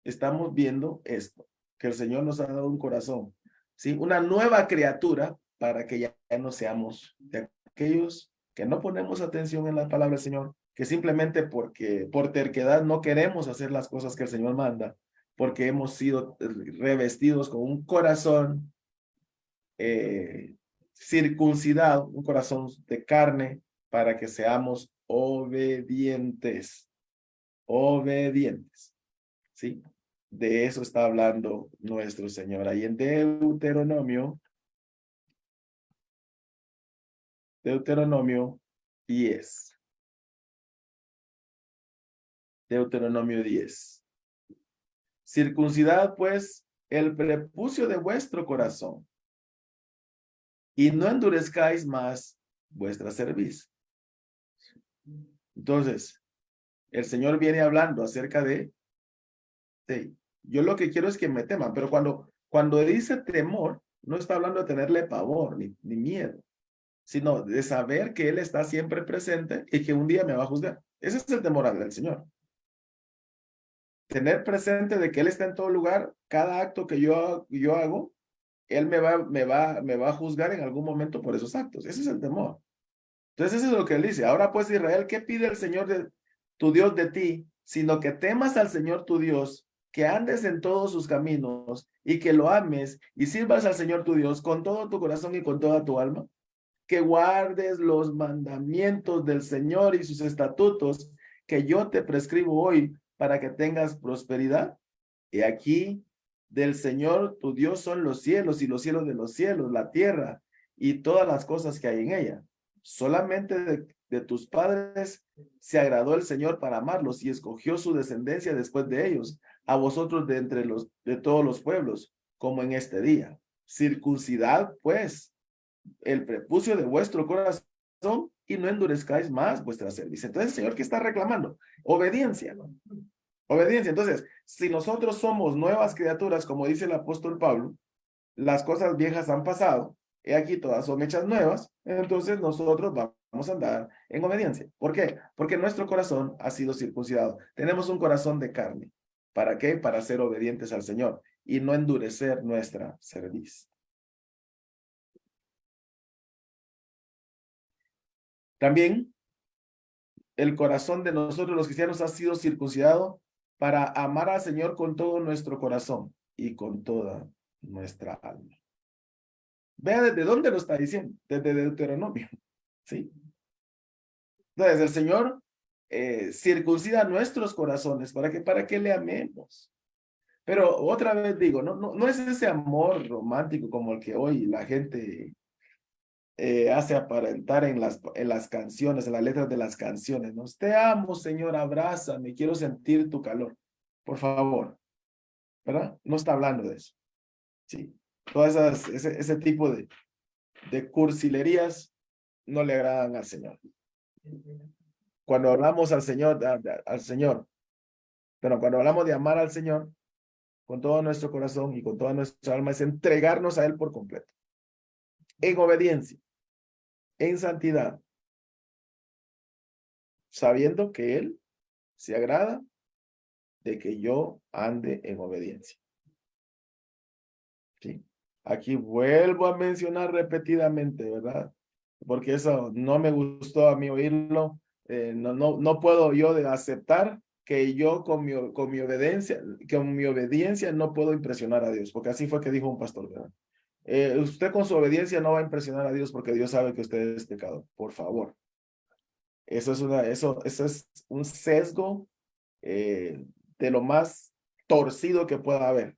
estamos viendo esto, que el Señor nos ha dado un corazón, ¿sí? Una nueva criatura para que ya no seamos de aquellos que no ponemos atención en la palabra del Señor, que simplemente porque por terquedad no queremos hacer las cosas que el Señor manda, porque hemos sido revestidos con un corazón circuncidado, un corazón de carne, para que seamos obedientes, obedientes, ¿sí? De eso está hablando nuestro Señor. Ahí en Deuteronomio 10. Deuteronomio 10. Circuncidad pues el prepucio de vuestro corazón y no endurezcáis más vuestra cerviz. Entonces, el Señor viene hablando acerca de yo lo que quiero es que me teman, pero cuando dice temor, no está hablando de tenerle pavor ni miedo, sino de saber que Él está siempre presente y que un día me va a juzgar. Ese es el temor del Señor. Tener presente de que Él está en todo lugar, cada acto que yo hago, Él me va a juzgar en algún momento por esos actos. Ese es el temor. Entonces eso es lo que Él dice. Ahora pues, Israel, ¿qué pide el Señor tu Dios de ti? Sino que temas al Señor tu Dios, que andes en todos sus caminos y que lo ames y sirvas al Señor tu Dios con todo tu corazón y con toda tu alma, que guardes los mandamientos del Señor y sus estatutos que yo te prescribo hoy para que tengas prosperidad. Y aquí del Señor tu Dios son los cielos y los cielos de los cielos, la tierra y todas las cosas que hay en ella. Solamente de tus padres se agradó el Señor para amarlos y escogió su descendencia después de ellos, a vosotros de entre de todos los pueblos, como en este día. Circuncidad, pues, el prepucio de vuestro corazón y no endurezcáis más vuestra cerviz. Entonces, el Señor, ¿qué está reclamando? Obediencia. Obediencia. Entonces, si nosotros somos nuevas criaturas, como dice el apóstol Pablo, las cosas viejas han pasado, y aquí todas son hechas nuevas, entonces nosotros vamos a andar en obediencia. ¿Por qué? Porque nuestro corazón ha sido circuncidado. Tenemos un corazón de carne. ¿Para qué? Para ser obedientes al Señor y no endurecer nuestra cerviz. También el corazón de nosotros los cristianos ha sido circuncidado para amar al Señor con todo nuestro corazón y con toda nuestra alma. Vea desde dónde lo está diciendo, desde Deuteronomio, ¿sí? Entonces el Señor circuncida nuestros corazones para que le amemos. Pero otra vez digo, no es ese amor romántico como el que hoy la gente hace aparentar en las canciones, en las letras de las canciones, ¿no? Te amo, Señor, abrázame, quiero sentir tu calor. Por favor, ¿verdad? No está hablando de eso. Sí. Todas ese tipo de cursilerías no le agradan al Señor. Cuando hablamos al Señor, pero cuando hablamos de amar al Señor con todo nuestro corazón y con toda nuestra alma, es entregarnos a Él por completo. En obediencia, en santidad, sabiendo que Él se agrada de que yo ande en obediencia. ¿Sí? Aquí vuelvo a mencionar repetidamente, ¿verdad? Porque eso no me gustó a mí oírlo. No puedo yo de aceptar que yo con mi obediencia no puedo impresionar a Dios, porque así fue que dijo un pastor, ¿verdad? Usted con su obediencia no va a impresionar a Dios porque Dios sabe que usted es pecador. Por favor. Eso es un sesgo de lo más torcido que pueda haber.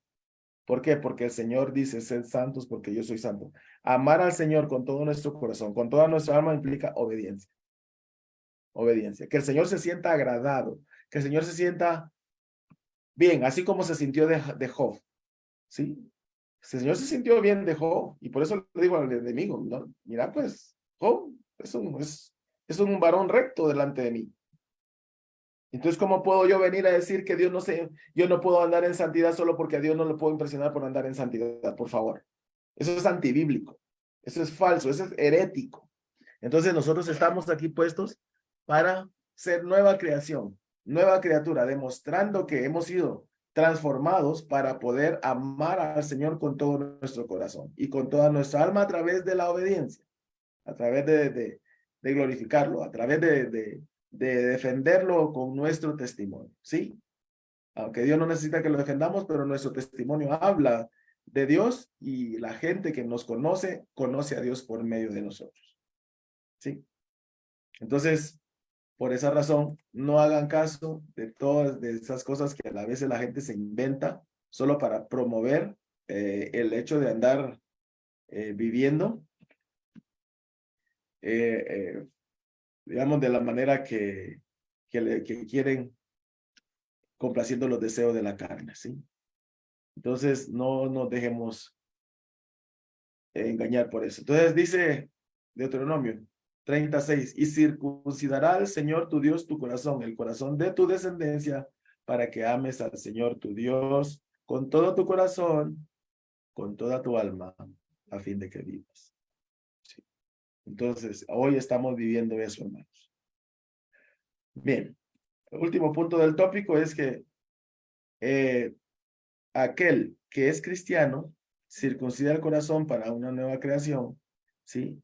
¿Por qué? Porque el Señor dice, sed santos porque yo soy santo. Amar al Señor con todo nuestro corazón, con toda nuestra alma implica obediencia. Obediencia. Que el Señor se sienta agradado, que el Señor se sienta bien, así como se sintió de Job. ¿Sí? El Señor se sintió bien de Job y por eso le digo al enemigo, ¿no? Mira pues, Job es un varón recto delante de mí. Entonces, ¿cómo puedo yo venir a decir que Dios no sé, yo no puedo andar en santidad solo porque a Dios no lo puedo impresionar por andar en santidad? Por favor. Eso es antibíblico. Eso es falso, eso es herético. Entonces nosotros estamos aquí puestos para ser nueva creación, nueva criatura, demostrando que hemos sido transformados para poder amar al Señor con todo nuestro corazón y con toda nuestra alma a través de la obediencia, a través de glorificarlo, a través de defenderlo con nuestro testimonio, ¿sí? Aunque Dios no necesita que lo defendamos, pero nuestro testimonio habla de Dios y la gente que nos conoce, conoce a Dios por medio de nosotros, ¿sí? Entonces, por esa razón, no hagan caso de todas de esas cosas que a veces la gente se inventa solo para promover el hecho de andar viviendo, eh, eh, digamos, de la manera que quieren, complaciendo los deseos de la carne, ¿sí? Entonces, no nos dejemos engañar por eso. Entonces dice Deuteronomio 36, y circuncidará al Señor tu Dios tu corazón, el corazón de tu descendencia, para que ames al Señor tu Dios con todo tu corazón, con toda tu alma, a fin de que vivas. Sí. Entonces, hoy estamos viviendo eso, hermanos. Bien, el último punto del tópico es que aquel que es cristiano circuncida el corazón para una nueva creación, ¿sí?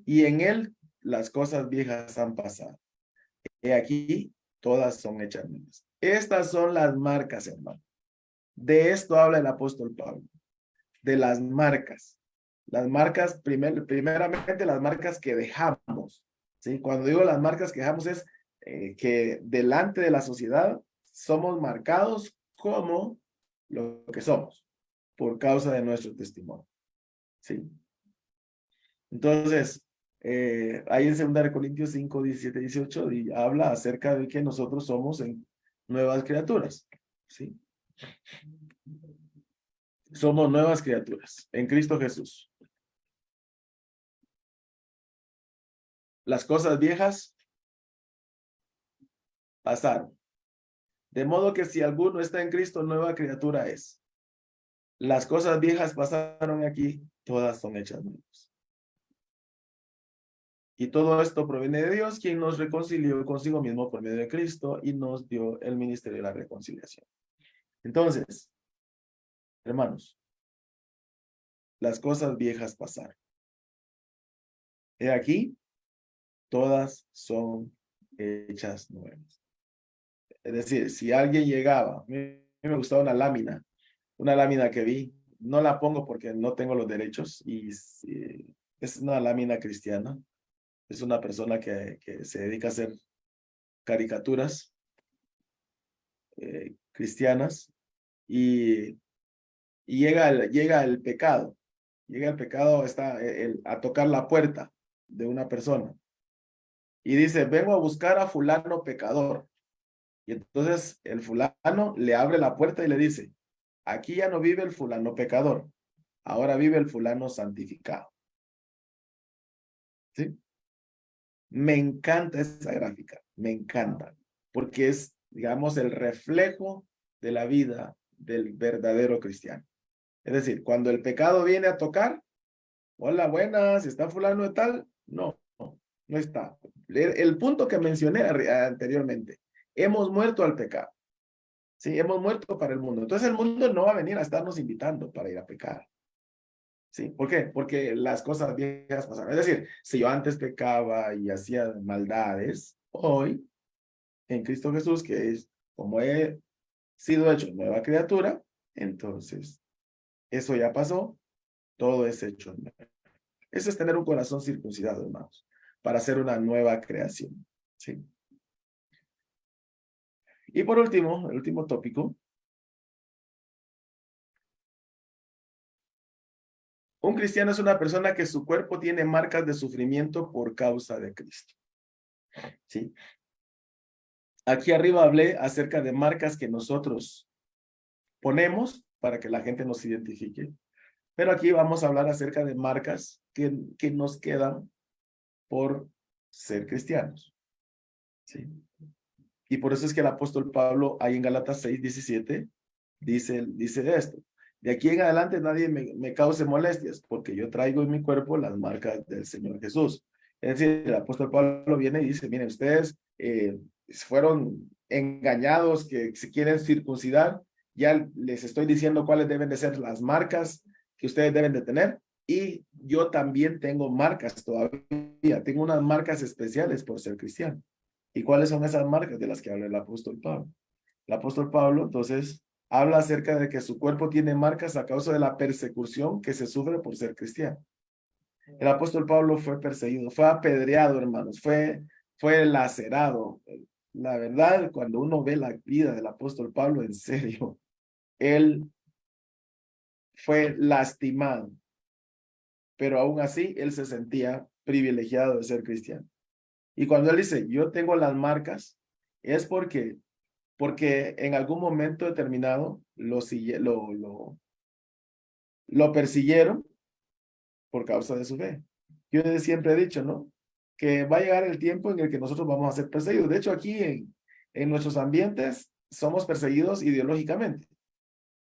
Y en él las cosas viejas han pasado. He aquí, todas son hechas nuevas. Estas son las marcas, hermano. De esto habla el apóstol Pablo, de las marcas. Las marcas, primeramente las marcas que dejamos, ¿sí? Cuando digo las marcas que dejamos es que delante de la sociedad somos marcados como lo que somos por causa de nuestro testimonio, ¿sí? Entonces, ahí en 2 Corintios 5, 17, 18, y habla acerca de que nosotros somos en nuevas criaturas, ¿sí? Somos nuevas criaturas en Cristo Jesús. Las cosas viejas pasaron. De modo que si alguno está en Cristo, nueva criatura es. Las cosas viejas pasaron aquí, todas son hechas nuevas. Y todo esto proviene de Dios, quien nos reconcilió consigo mismo por medio de Cristo y nos dio el ministerio de la reconciliación. Entonces, hermanos, las cosas viejas pasaron. He aquí, todas son hechas nuevas. Es decir, si alguien llegaba, a mí me gustaba una lámina que vi, no la pongo porque no tengo los derechos y es una lámina cristiana, es una persona que se dedica a hacer caricaturas cristianas y llega el pecado está a tocar la puerta de una persona y dice, vengo a buscar a fulano pecador. Y entonces el fulano le abre la puerta y le dice, aquí ya no vive el fulano pecador, ahora vive el fulano santificado. ¿Sí? Me encanta esa gráfica, me encanta, porque es, digamos, el reflejo de la vida del verdadero cristiano. Es decir, cuando el pecado viene a tocar, hola, buenas, ¿está fulano de tal? No, no está. El punto que mencioné anteriormente, hemos muerto al pecado. Sí, hemos muerto para el mundo. Entonces el mundo no va a venir a estarnos invitando para ir a pecar. ¿Sí? ¿Por qué? Porque las cosas viejas pasaron. Es decir, si yo antes pecaba y hacía maldades, hoy, en Cristo Jesús, que es como he sido hecho nueva criatura, entonces eso ya pasó, todo es hecho nuevo. Eso es tener un corazón circuncidado, hermanos, para hacer una nueva creación. ¿Sí? Y por último, el último tópico, un cristiano es una persona que su cuerpo tiene marcas de sufrimiento por causa de Cristo. ¿Sí? Aquí arriba hablé acerca de marcas que nosotros ponemos para que la gente nos identifique. Pero aquí vamos a hablar acerca de marcas que nos quedan por ser cristianos. ¿Sí? Y por eso es que el apóstol Pablo, ahí en Gálatas 6:17, dice esto. De aquí en adelante nadie me cause molestias, porque yo traigo en mi cuerpo las marcas del Señor Jesús. Es decir, el apóstol Pablo viene y dice, miren, ustedes fueron engañados, que se quieren circuncidar, ya les estoy diciendo cuáles deben de ser las marcas que ustedes deben de tener, y yo también tengo marcas todavía, tengo unas marcas especiales por ser cristiano. ¿Y cuáles son esas marcas de las que habla el apóstol Pablo? El apóstol Pablo, entonces, habla acerca de que su cuerpo tiene marcas a causa de la persecución que se sufre por ser cristiano. El apóstol Pablo fue perseguido, fue apedreado, hermanos, fue lacerado. La verdad, cuando uno ve la vida del apóstol Pablo, en serio, él fue lastimado, pero aún así él se sentía privilegiado de ser cristiano. Y cuando él dice, yo tengo las marcas, es porque en algún momento determinado lo persiguieron por causa de su fe. Yo siempre he dicho, ¿no? Que va a llegar el tiempo en el que nosotros vamos a ser perseguidos. De hecho, aquí en nuestros ambientes somos perseguidos ideológicamente,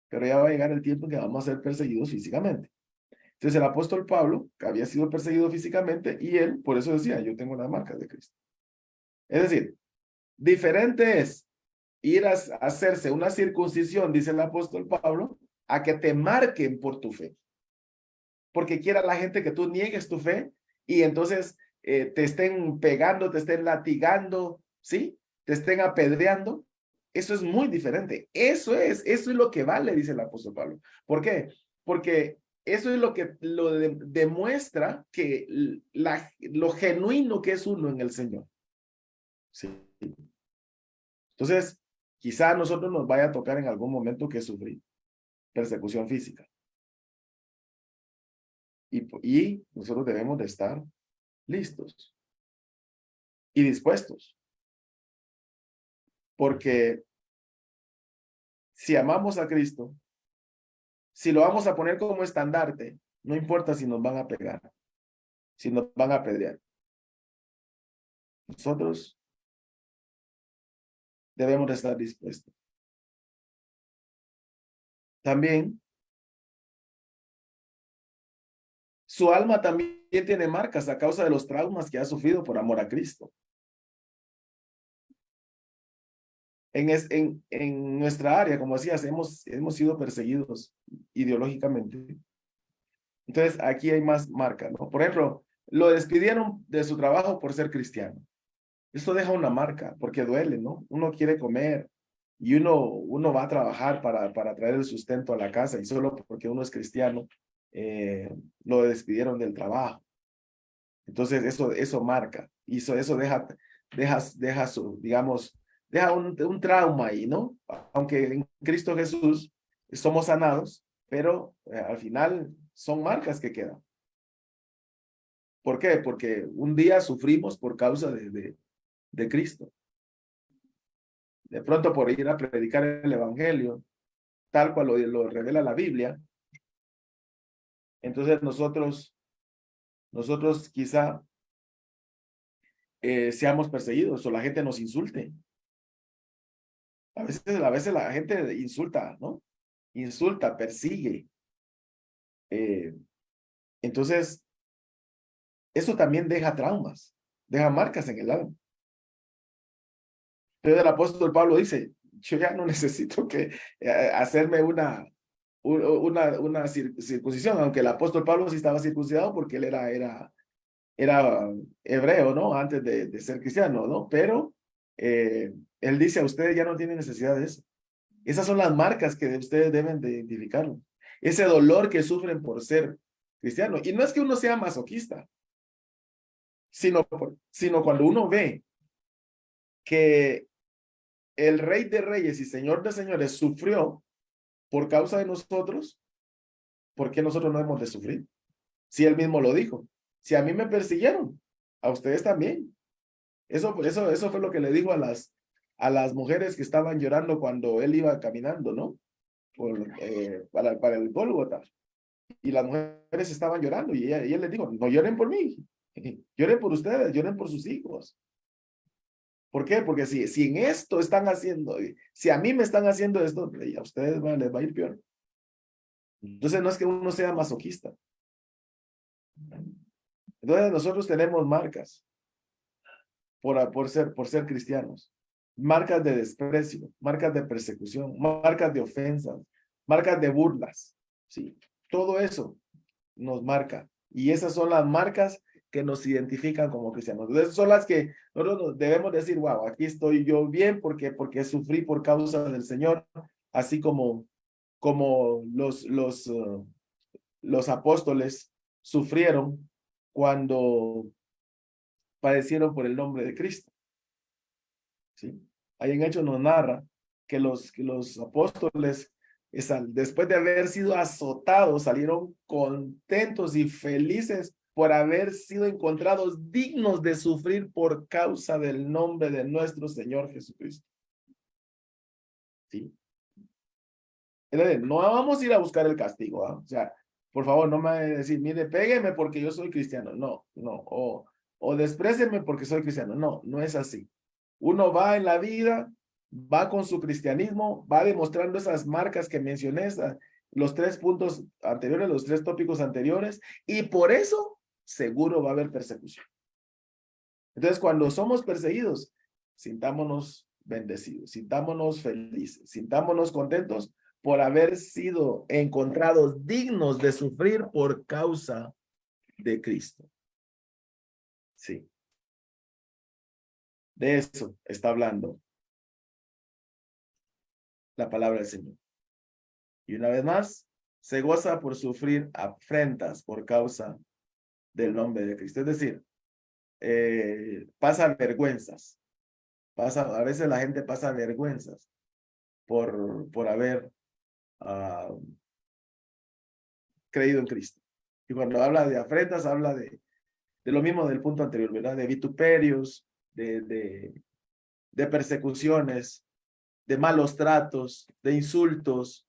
pero ya va a llegar el tiempo en que vamos a ser perseguidos físicamente. Entonces el apóstol Pablo, que había sido perseguido físicamente, y él, por eso decía, yo tengo las marcas de Cristo. Es decir, diferente es ir a hacerse una circuncisión, dice el apóstol Pablo, a que te marquen por tu fe. Porque quiera la gente que tú niegues tu fe y entonces te estén pegando, te estén latigando, ¿sí? Te estén apedreando. Eso es muy diferente. Eso es lo que vale, dice el apóstol Pablo. ¿Por qué? Porque eso es lo que demuestra que lo genuino que es uno en el Señor. Sí. Entonces, quizá a nosotros nos vaya a tocar en algún momento que sufrir persecución física. Y nosotros debemos de estar listos y dispuestos. Porque si amamos a Cristo, si lo vamos a poner como estandarte, no importa si nos van a pegar, si nos van a apedrear. Nosotros debemos de estar dispuestos. También, su alma también tiene marcas a causa de los traumas que ha sufrido por amor a Cristo. En nuestra área, como decías, hemos sido perseguidos ideológicamente. Entonces, aquí hay más marcas, ¿no? Por ejemplo, lo despidieron de su trabajo por ser cristiano. Esto deja una marca, porque duele, ¿no? Uno quiere comer y uno va a trabajar para traer el sustento a la casa y solo porque uno es cristiano, lo despidieron del trabajo. Entonces, eso marca, y eso deja digamos, deja un trauma ahí, ¿no? Aunque en Cristo Jesús somos sanados, pero al final son marcas que quedan. ¿Por qué? Porque un día sufrimos por causa de Cristo. De pronto por ir a predicar el evangelio, tal cual lo revela la Biblia. Entonces nosotros quizá seamos perseguidos o la gente nos insulte. A veces la gente insulta, ¿no? Insulta, persigue. Eh, entonces, eso también deja traumas, deja marcas en el alma. Pero el apóstol Pablo dice, yo ya no necesito hacerme una circuncisión, aunque el apóstol Pablo sí estaba circuncidado porque él era hebreo, ¿no? Antes de ser cristiano, ¿no? Pero él dice, a ustedes ya no tienen necesidad de eso. Esas son las marcas que ustedes deben de identificarlo. Ese dolor que sufren por ser cristiano. Y no es que uno sea masoquista, sino cuando uno ve que el Rey de Reyes y Señor de Señores sufrió por causa de nosotros, ¿por qué nosotros no hemos de sufrir? Si él mismo lo dijo. Si a mí me persiguieron, a ustedes también. Eso fue lo que le dijo a las mujeres que estaban llorando cuando él iba caminando, ¿no? Para el Gólgota. Y las mujeres estaban llorando y él les dijo, no lloren por mí, lloren por ustedes, lloren por sus hijos. ¿Por qué? Porque si en esto están haciendo, si a mí me están haciendo esto, a ustedes les va a ir peor. Entonces no es que uno sea masoquista. Entonces nosotros tenemos marcas por ser cristianos, marcas de desprecio, marcas de persecución, marcas de ofensas, marcas de burlas, ¿sí? Todo eso nos marca. Y esas son las marcas que nos identifican como cristianos. Esas son las que nosotros debemos decir, wow, aquí estoy yo bien porque sufrí por causa del Señor, así como los apóstoles sufrieron cuando padecieron por el nombre de Cristo, ¿sí? Ahí en Hechos nos narra que los apóstoles, después de haber sido azotados, salieron contentos y felices por haber sido encontrados dignos de sufrir por causa del nombre de nuestro Señor Jesucristo, ¿sí? Entonces, no vamos a ir a buscar el castigo, ¿ah? O sea, por favor, no me vaya a decir, mire, pégueme porque yo soy cristiano. No, no, o desprécieme porque soy cristiano. No, no es así. Uno va en la vida, va con su cristianismo, va demostrando esas marcas que mencioné, los tres puntos anteriores, los tres tópicos anteriores, y por eso seguro va a haber persecución. Entonces, cuando somos perseguidos, sintámonos bendecidos, sintámonos felices, sintámonos contentos por haber sido encontrados dignos de sufrir por causa de Cristo. Sí, de eso está hablando la palabra del Señor. Y una vez más, se goza por sufrir afrentas por causa del nombre de Cristo. Es decir, pasa vergüenzas. A veces la gente pasa vergüenzas por haber creído en Cristo. Y cuando habla de afrentas, habla de lo mismo del punto anterior, ¿verdad? De vituperios, de persecuciones, de malos tratos, de insultos,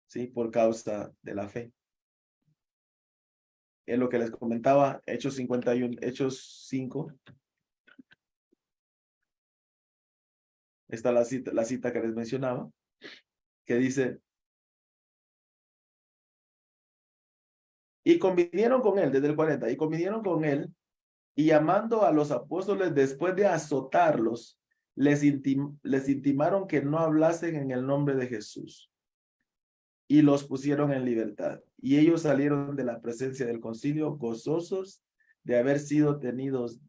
¿sí? Por causa de la fe. Es lo que les comentaba, Hechos 51, Hechos 5. Está la cita que les mencionaba, que dice, y convinieron con él, desde el 40, y convinieron con él, y llamando a los apóstoles después de azotarlos, les intimaron que no hablasen en el nombre de Jesús, y los pusieron en libertad. Y ellos salieron de la presencia del concilio gozosos de haber sido tenidos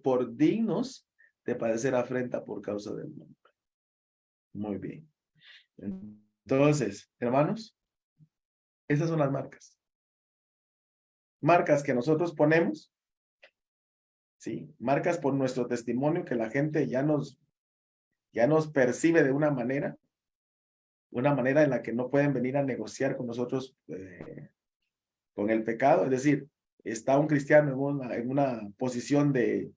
por dignos de padecer afrenta por causa del nombre. Muy bien. Entonces, hermanos, esas son las marcas. Marcas que nosotros ponemos, ¿sí? Marcas por nuestro testimonio que la gente ya nos percibe de una manera en la que no pueden venir a negociar con nosotros con el pecado. Es decir, está un cristiano en una posición de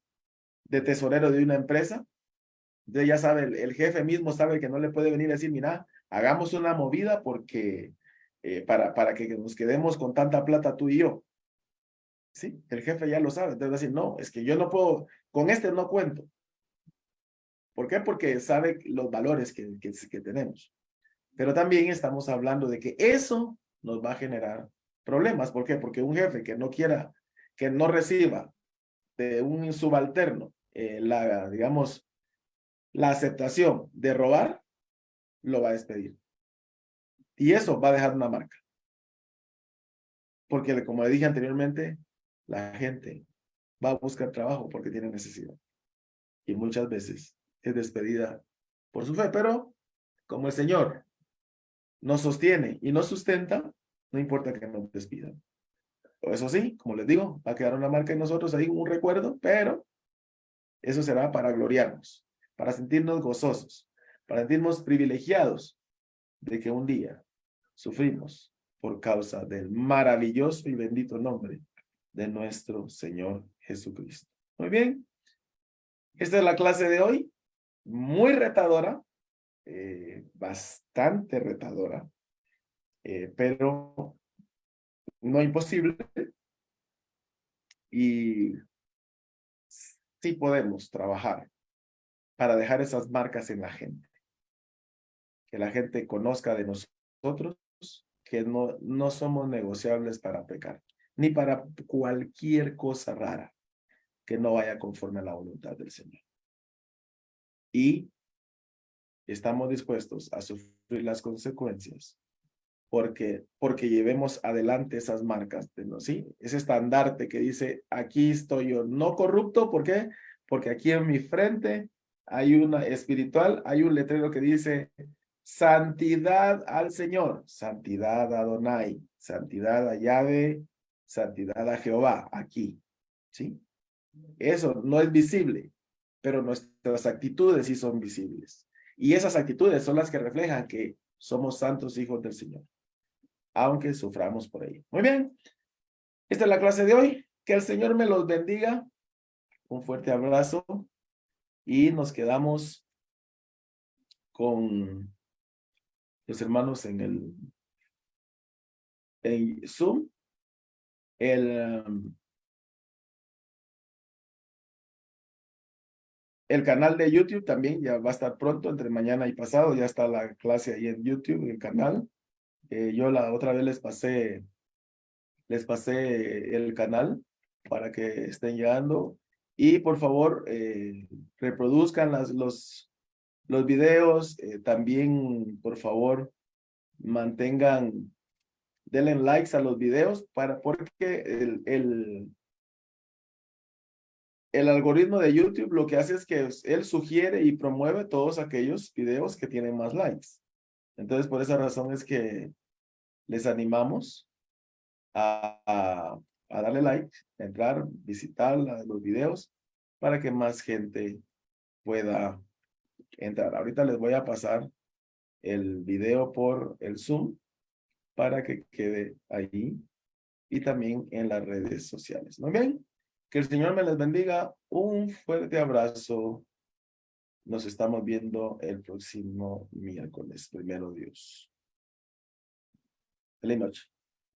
tesorero de una empresa, entonces ya sabe, el jefe mismo sabe que no le puede venir a decir, mira, hagamos una movida porque para que nos quedemos con tanta plata tú y yo. Sí, el jefe ya lo sabe, entonces va a decir, no, es que yo no puedo, con este no cuento. ¿Por qué? Porque sabe los valores que tenemos. Pero también estamos hablando de que eso nos va a generar problemas. ¿Por qué? Porque un jefe que no quiera, que no reciba de un subalterno digamos, la aceptación de robar, lo va a despedir. Y eso va a dejar una marca. Porque, como le dije anteriormente, la gente va a buscar trabajo porque tiene necesidad. Y muchas veces es despedida por su fe. Pero como el Señor nos sostiene y nos sustenta, no importa que nos despidan. Eso sí, como les digo, va a quedar una marca en nosotros ahí, un recuerdo, pero eso será para gloriarnos, para sentirnos gozosos, para sentirnos privilegiados de que un día sufrimos por causa del maravilloso y bendito nombre de nuestro Señor Jesucristo. Muy bien, esta es la clase de hoy, muy retadora, bastante retadora, pero no imposible, y sí podemos trabajar para dejar esas marcas en la gente, que la gente conozca de nosotros que no somos negociables para pecar, ni para cualquier cosa rara que no vaya conforme a la voluntad del Señor. Y estamos dispuestos a sufrir las consecuencias porque llevemos adelante esas marcas, ¿sí? Ese estandarte que dice, aquí estoy yo, no corrupto, ¿por qué? Porque aquí en mi frente hay una espiritual, hay un letrero que dice, santidad al Señor, santidad a Adonai, santidad a Yahvé, santidad a Jehová, aquí, ¿sí? Eso no es visible, pero nuestras actitudes sí son visibles. Y esas actitudes son las que reflejan que somos santos hijos del Señor, aunque suframos por ello. Muy bien, esta es la clase de hoy. Que el Señor me los bendiga. Un fuerte abrazo y nos quedamos con los hermanos en Zoom. El canal de YouTube también ya va a estar pronto, entre mañana y pasado. Ya está la clase ahí en YouTube, en el canal. Yo la otra vez les pasé el canal para que estén llegando. Y por favor, reproduzcan los videos. También, por favor, denle likes a los videos porque el algoritmo de YouTube lo que hace es que él sugiere y promueve todos aquellos videos que tienen más likes. Entonces, por esa razón es que les animamos a darle like, entrar, visitar los videos para que más gente pueda entrar. Ahorita les voy a pasar el video por el Zoom para que quede ahí y también en las redes sociales. Muy bien, que el Señor me les bendiga. Un fuerte abrazo. Nos estamos viendo el próximo miércoles, primero Dios. Feliz noche.